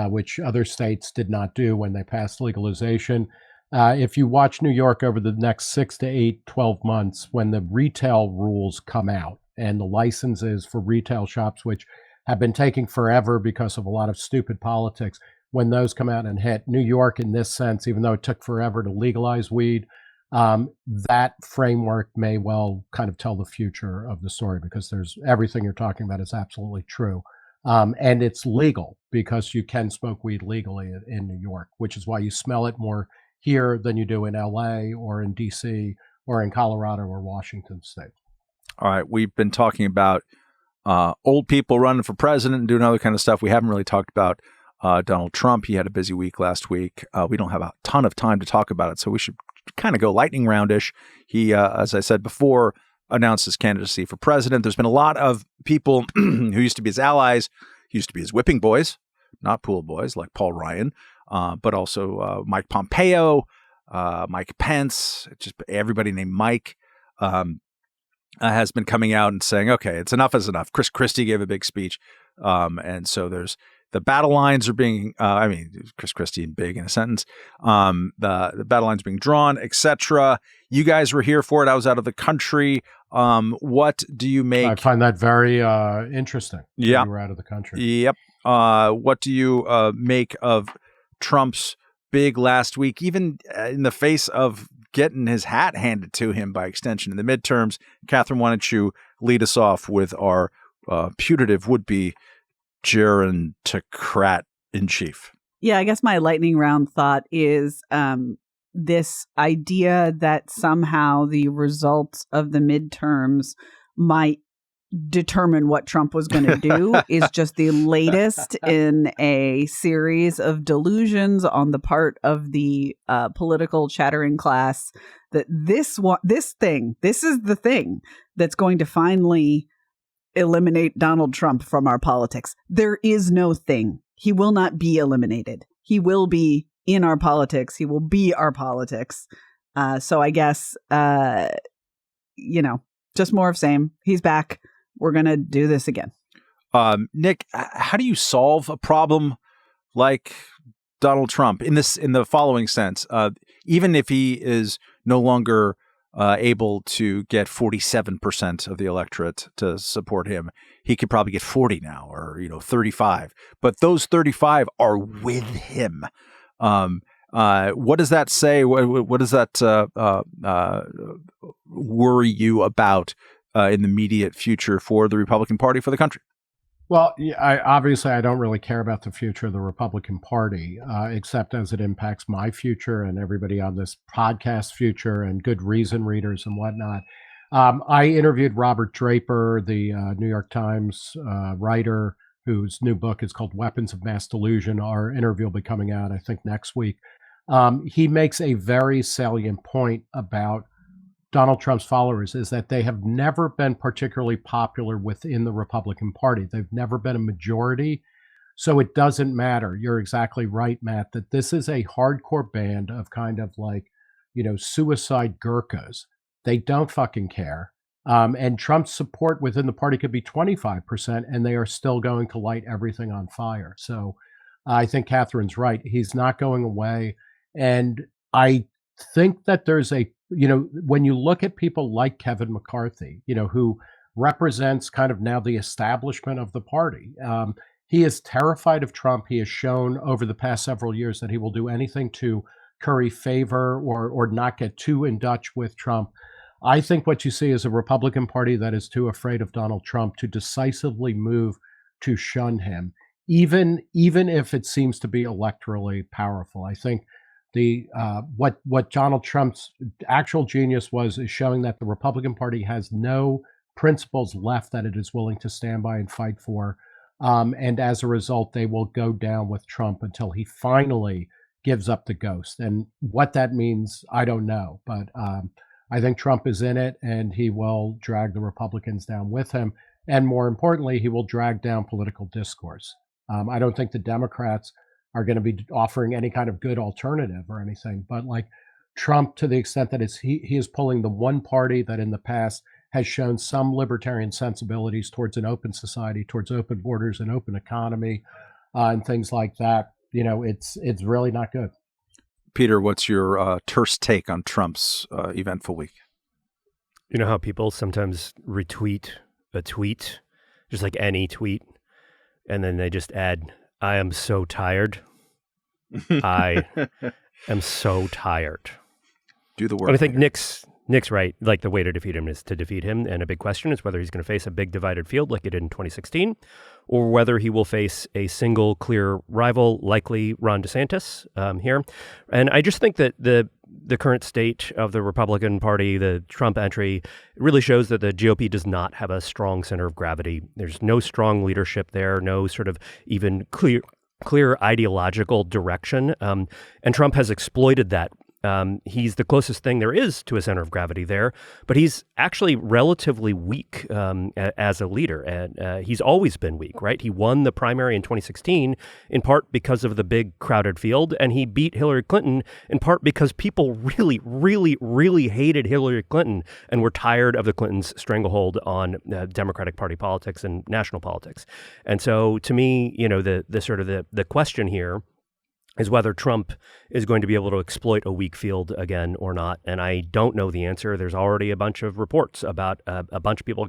which other states did not do when they passed legalization. If you watch New York over the next 6 to 8, 12 months, when the retail rules come out and the licenses for retail shops, which have been taking forever because of a lot of stupid politics, when those come out and hit, New York in this sense, even though it took forever to legalize weed, that framework may well kind of tell the future of the story, because there's everything you're talking about is absolutely true. And it's legal because you can smoke weed legally in New York, which is why you smell it more here than you do in LA or in DC or in Colorado or Washington State. All right. We've been talking about old people running for president and doing other kind of stuff. We haven't really talked about Donald Trump. He had a busy week last week. We don't have a ton of time to talk about it, so we should kind of go lightning roundish. He, as I said before, announced his candidacy for president. There's been a lot of people who used to be his allies, used to be his whipping boys, not pool boys like Paul Ryan, but also Mike Pompeo, Mike Pence, just everybody named Mike has been coming out and saying, okay, it's enough is enough. Chris Christie gave a big speech. And so the battle lines are being, Chris Christie and big in a sentence, the battle lines being drawn, etc. You guys were here for it. I was out of the country. What do you make? I find that very interesting. Yeah. You were out of the country. Yep. What do you make of Trump's big last week, even in the face of getting his hat handed to him by extension in the midterms? Katherine, why don't you lead us off with our putative would-be gerontocrat in chief? Yeah, I guess my lightning round thought is this idea that somehow the results of the midterms might determine what Trump was going to do is just the latest in a series of delusions on the part of the political chattering class, that this is the thing that's going to finally eliminate Donald Trump from our politics. There is no thing. He will not be eliminated. He will be in our politics. He will be our politics. So I guess, just more of same. He's back. We're going to do this again. Nick, how do you solve a problem like Donald Trump in the following sense? Even if he is no longer able to get 47% of the electorate to support him, he could probably get 40 now, or 35. But those 35 are with him. What does that say? What does that worry you about in the immediate future for the Republican Party, for the country? Well, I don't really care about the future of the Republican Party, except as it impacts my future and everybody on this podcast future and Good Reason readers and whatnot. I interviewed Robert Draper, the New York Times writer, whose new book is called Weapons of Mass Delusion. Our interview will be coming out, I think, next week. He makes a very salient point about Donald Trump's followers, is that they have never been particularly popular within the Republican Party. They've never been a majority. So it doesn't matter. You're exactly right, Matt, that this is a hardcore band of kind of like, suicide Gurkhas. They don't fucking care. And Trump's support within the party could be 25%, and they are still going to light everything on fire. So I think Catherine's right. He's not going away. And I think that there's when you look at people like Kevin McCarthy, who represents kind of now the establishment of the party, he is terrified of Trump. He has shown over the past several years that he will do anything to curry favor or not get too in Dutch with Trump. I think what you see is a Republican Party that is too afraid of Donald Trump to decisively move to shun him, even if it seems to be electorally powerful. I think what Donald Trump's actual genius is showing that the Republican Party has no principles left that it is willing to stand by and fight for. And as a result, they will go down with Trump until he finally gives up the ghost. And what that means, I don't know. But I think Trump is in it, and he will drag the Republicans down with him. And more importantly, he will drag down political discourse. I don't think the Democrats are going to be offering any kind of good alternative or anything. But like Trump, to the extent that he is pulling the one party that in the past has shown some libertarian sensibilities towards an open society, towards open borders and open economy, and things like that. It's really not good. Peter, what's your terse take on Trump's eventful week? You know how people sometimes retweet a tweet, just like any tweet, and then they just add, "I am so tired. I am so tired." Do the work. But I think Nick's right. Like, the way to defeat him is to defeat him. And a big question is whether he's going to face a big divided field like he did in 2016, or whether he will face a single clear rival, likely Ron DeSantis here. And I just think that the current state of the Republican Party, the Trump entry, really shows that the GOP does not have a strong center of gravity. There's no strong leadership there, no sort of even clear ideological direction. And Trump has exploited that. He's the closest thing there is to a center of gravity there, but he's actually relatively weak as a leader, and he's always been weak, right? He won the primary in 2016 in part because of the big crowded field, and he beat Hillary Clinton in part because people really, really, really hated Hillary Clinton and were tired of the Clintons' stranglehold on Democratic Party politics and national politics. And so, to me, the question here is whether Trump is going to be able to exploit a weak field again or not. And I don't know the answer. There's already a bunch of reports about a bunch of people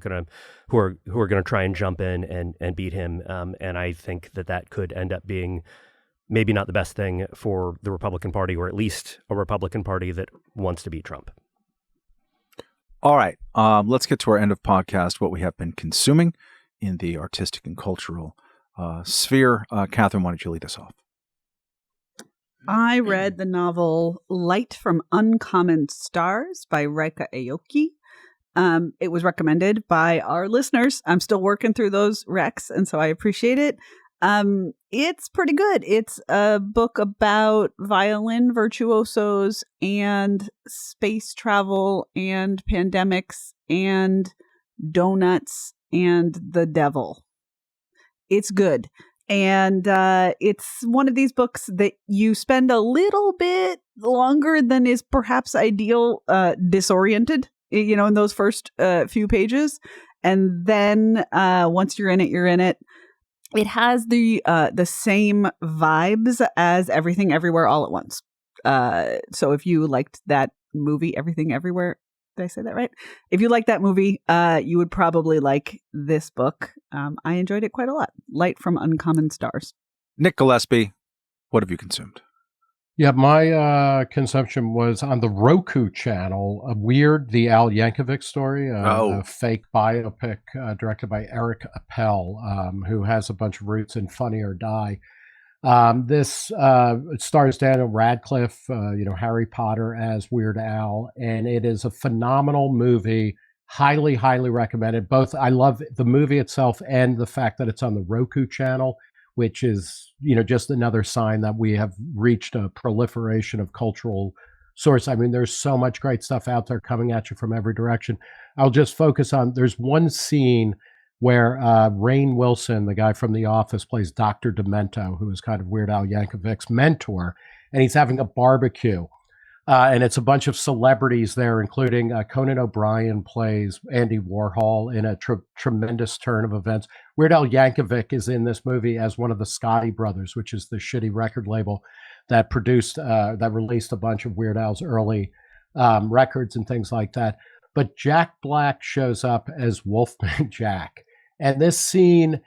who are going to try and jump in and beat him. And I think that could end up being maybe not the best thing for the Republican Party, or at least a Republican Party that wants to beat Trump. All right. Let's get to our end of podcast, what we have been consuming in the artistic and cultural sphere. Katherine, why don't you lead us off? I read the novel Light from Uncommon Stars by Rika Aoki. It was recommended by our listeners. I'm still working through those recs, and so I appreciate it. It's pretty good. It's a book about violin virtuosos and space travel and pandemics and donuts and the devil. It's good. And it's one of these books that you spend a little bit longer than is perhaps ideal, disoriented, in those first few pages. And then once you're in it, you're in it. It has the same vibes as Everything Everywhere All at Once. So if you liked that movie, Everything Everywhere, did I say that right? If you like that movie, you would probably like this book. I enjoyed it quite a lot. Light from Uncommon Stars. Nick Gillespie, what have you consumed? Yeah, my consumption was on the Roku channel. Weird, the Al Yankovic story, a fake biopic directed by Eric Appel, who has a bunch of roots in Funny or Die. This stars Daniel Radcliffe, Harry Potter as Weird Al, and it is a phenomenal movie, Highly, highly recommended. Both, I love the movie itself and the fact that it's on the Roku channel, which is, just another sign that we have reached a proliferation of cultural source. I mean, there's so much great stuff out there coming at you from every direction. I'll just focus on, there's one scene where Rainn Wilson, the guy from The Office, plays Dr. Demento, who is kind of Weird Al Yankovic's mentor, and he's having a barbecue. And it's a bunch of celebrities there, including Conan O'Brien plays Andy Warhol in a tremendous turn of events. Weird Al Yankovic is in this movie as one of the Scotti brothers, which is the shitty record label that released a bunch of Weird Al's early records and things like that. But Jack Black shows up as Wolfman Jack. And this scene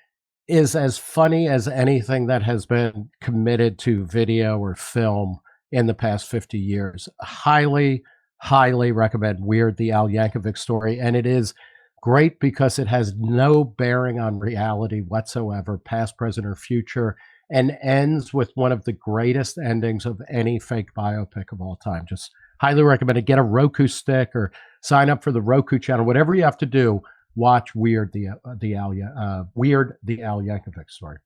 is as funny as anything that has been committed to video or film in the past 50 years. Highly, highly recommend Weird the Al Yankovic Story. And it is great because it has no bearing on reality whatsoever, past, present, or future, and ends with one of the greatest endings of any fake biopic of all time. Just highly recommend it. Get a Roku stick or sign up for the Roku channel. Whatever you have to do, watch Weird the Al Yankovic Story.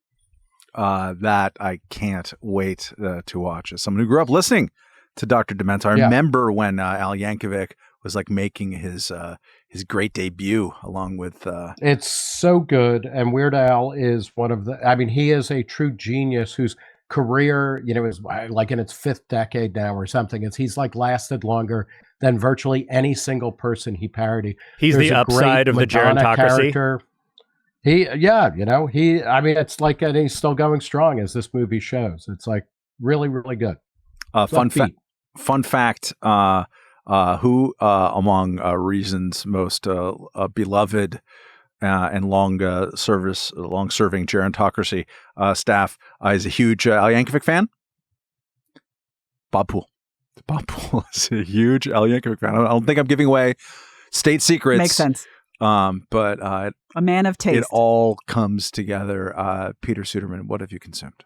That I can't wait to watch. As someone who grew up listening to Dr. Demento, I remember when Al Yankovic was like making his great debut along with. It's so good, and Weird Al is one of the. I mean, he is a true genius whose career, is like in its 5th decade now or something. He's like lasted longer than virtually any single person he parodied. He's the upside of the gerontocracy. Character. It's like, and he's still going strong as this movie shows. It's like really, really good. Fun fact, who among Reason's most beloved and long-serving gerontocracy staff is a huge Al Yankovic fan? Bob Poole. Bob Poole is a huge Al Yankovic fan. I don't think I'm giving away state secrets. Makes sense. But a man of taste. It all comes together. Peter Suderman, what have you consumed?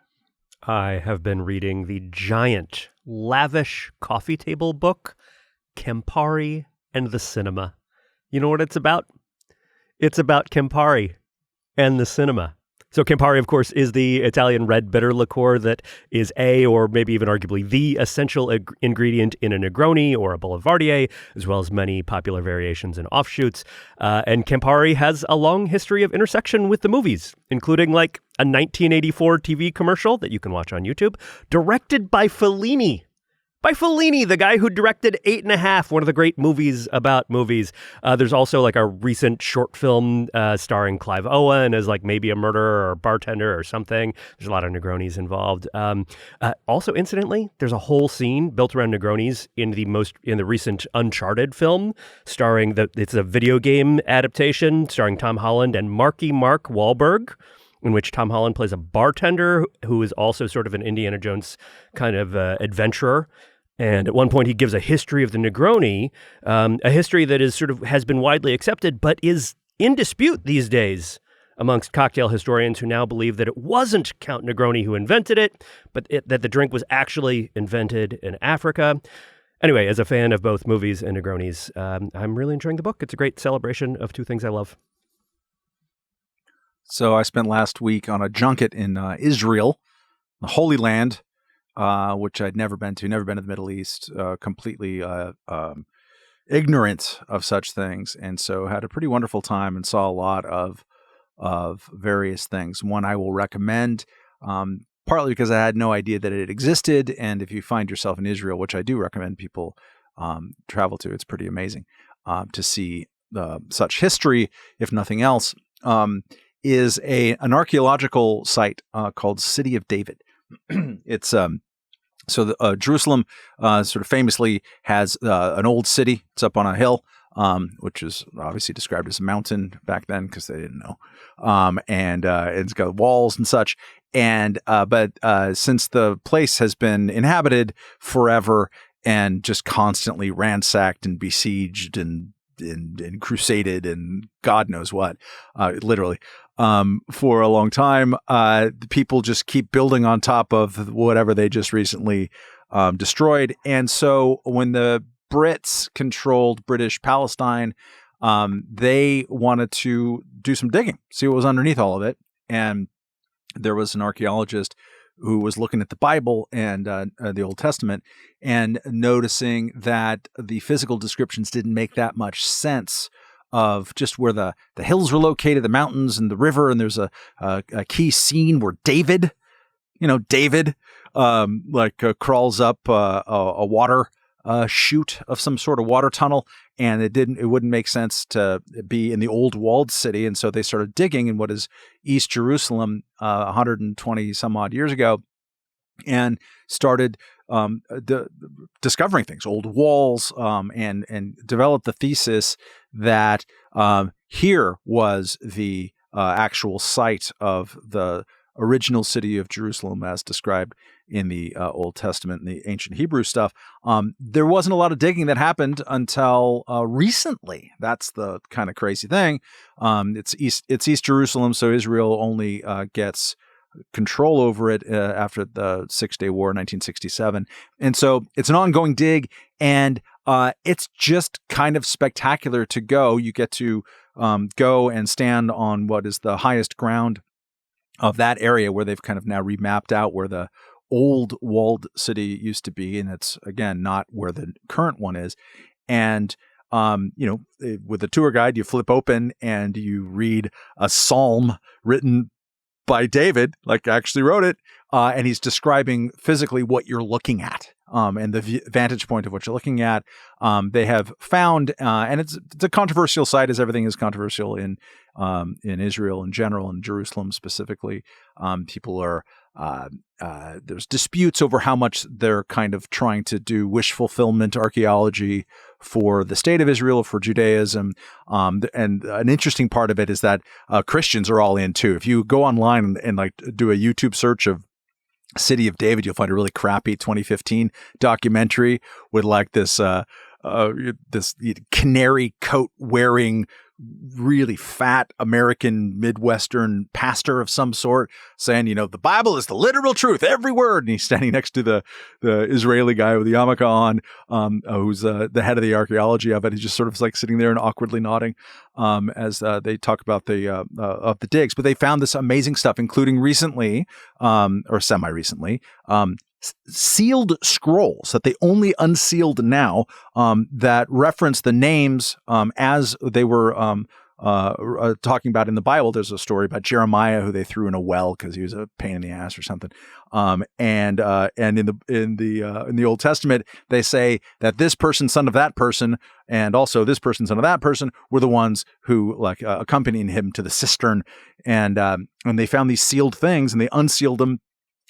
I have been reading the giant, lavish coffee table book, Campari and the Cinema. You know what it's about? It's about Campari and the cinema. So Campari, of course, is the Italian red bitter liqueur that is or maybe even arguably the essential ingredient in a Negroni or a Boulevardier, as well as many popular variations and offshoots. And Campari has a long history of intersection with the movies, including like a 1984 TV commercial that you can watch on YouTube, directed by Fellini. The guy who directed 8½, one of the great movies about movies. There's also like a recent short film starring Clive Owen as like maybe a murderer or bartender or something. There's a lot of Negronis involved. Also, incidentally, there's a whole scene built around Negronis in the recent Uncharted film, it's a video game adaptation starring Tom Holland and Mark Wahlberg, in which Tom Holland plays a bartender who is also sort of an Indiana Jones kind of adventurer. And at one point, he gives a history of the Negroni, a history that has been widely accepted, but is in dispute these days amongst cocktail historians who now believe that it wasn't Count Negroni who invented it, but that the drink was actually invented in Africa. Anyway, as a fan of both movies and Negronis, I'm really enjoying the book. It's a great celebration of two things I love. So I spent last week on a junket in Israel, the Holy Land, which I'd never been to the Middle East, completely ignorant of such things. And so had a pretty wonderful time and saw a lot of various things. One I will recommend, partly because I had no idea that it existed. And if you find yourself in Israel, which I do recommend people travel to, it's pretty amazing to see such history, if nothing else, is an archaeological site called City of David. It's Jerusalem sort of famously has an old city. It's up on a hill, which is obviously described as a mountain back then because they didn't know. And it's got walls and such. And but since the place has been inhabited forever and just constantly ransacked and besieged and crusaded and God knows what, literally. For a long time, people just keep building on top of whatever they just recently destroyed. And so when the Brits controlled British Palestine, they wanted to do some digging, see what was underneath all of it. And there was an archaeologist who was looking at the Bible and the Old Testament and noticing that the physical descriptions didn't make that much sense of just where the hills were located, the mountains and the river. And there's a key scene where David crawls up a water chute of some sort of water tunnel, and it wouldn't make sense to be in the old walled city. And so they started digging in what is East Jerusalem 120 some odd years ago, and started discovering things, old walls, and developed the thesis that here was the actual site of the original city of Jerusalem as described in the Old Testament and the ancient Hebrew stuff. There wasn't a lot of digging that happened until recently. That's the kind of crazy thing. It's East Jerusalem, so Israel only gets control over it after the 6-Day War, 1967. And so it's an ongoing dig, and it's just kind of spectacular to go. You get to go and stand on what is the highest ground of that area, where they've kind of now remapped out where the old walled city used to be. And it's, again, not where the current one is. And, with a tour guide, you flip open and you read a psalm written by David, like actually wrote it. And he's describing physically what you're looking at. And the vantage point of what you're looking at. They have found, and it's a controversial site, as everything is controversial in Israel in general, and Jerusalem specifically. People are there's disputes over how much they're kind of trying to do wish fulfillment archaeology for the state of Israel, for Judaism. And an interesting part of it is that Christians are all in too. If you go online and like do a YouTube search of City of David, you'll find a really crappy 2015 documentary with like this canary coat wearing, really fat American Midwestern pastor of some sort saying, the Bible is the literal truth, every word. And he's standing next to the Israeli guy with the yarmulke on, who's the head of the archaeology of it. He's just sort of like sitting there and awkwardly nodding as they talk about the digs. But they found this amazing stuff, including recently, or semi-recently, sealed scrolls that they only unsealed now, that reference the names as they were talking about in the Bible. There's a story about Jeremiah who they threw in a well because he was a pain in the ass or something. And in the Old Testament, they say that this person, son of that person, and also this person, son of that person, were the ones who accompanied him to the cistern. And they found these sealed things, and they unsealed them.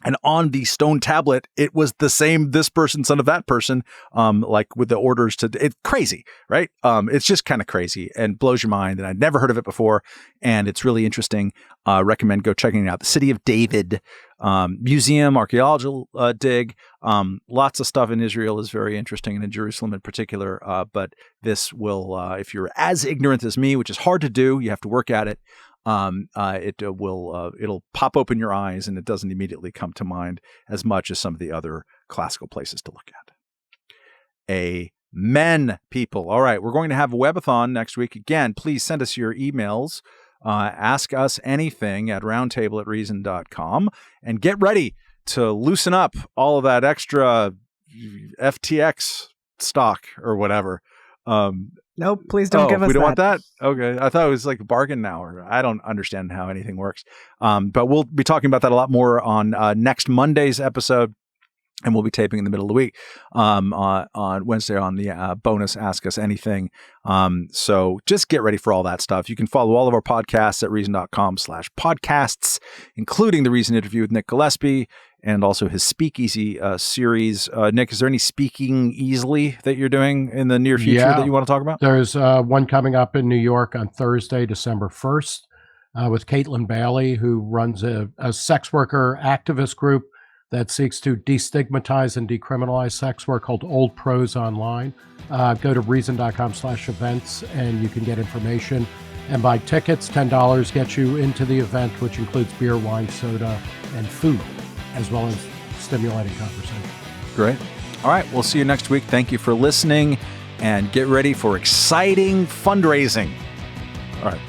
And on the stone tablet, it was the same, this person, son of that person, with the orders to, it's crazy, right? It's just kind of crazy and blows your mind. And I'd never heard of it before. And it's really interesting. Recommend go checking it out. The City of David Museum, archaeological dig. Lots of stuff in Israel is very interesting, and in Jerusalem in particular. But this will, if you're as ignorant as me, which is hard to do, you have to work at it. It'll pop open your eyes, and it doesn't immediately come to mind as much as some of the other classical places to look at. Amen, people. All right, we're going to have a webathon next week. Again, please send us your emails. Ask us anything at roundtable@reason.com, and get ready to loosen up all of that extra FTX stock or whatever. Nope, please don't give us that. We don't want that? Okay. I thought it was like a bargain now, or I don't understand how anything works. But we'll be talking about that a lot more on next Monday's episode, and we'll be taping in the middle of the week on Wednesday on the bonus Ask Us Anything. So just get ready for all that stuff. You can follow all of our podcasts at reason.com/podcasts, including the Reason interview with Nick Gillespie, and also his Speakeasy series. Nick, is there any Speaking Easily that you're doing in the near future that you want to talk about? There's one coming up in New York on Thursday, December 1st, with Caitlin Bailey, who runs a sex worker activist group that seeks to destigmatize and decriminalize sex work called Old Pros Online. Go to reason.com/events, and you can get information and buy tickets. $10 gets you into the event, which includes beer, wine, soda, and food, as well as stimulating conversation. Great. All right. We'll see you next week. Thank you for listening. and get ready for exciting fundraising. All right.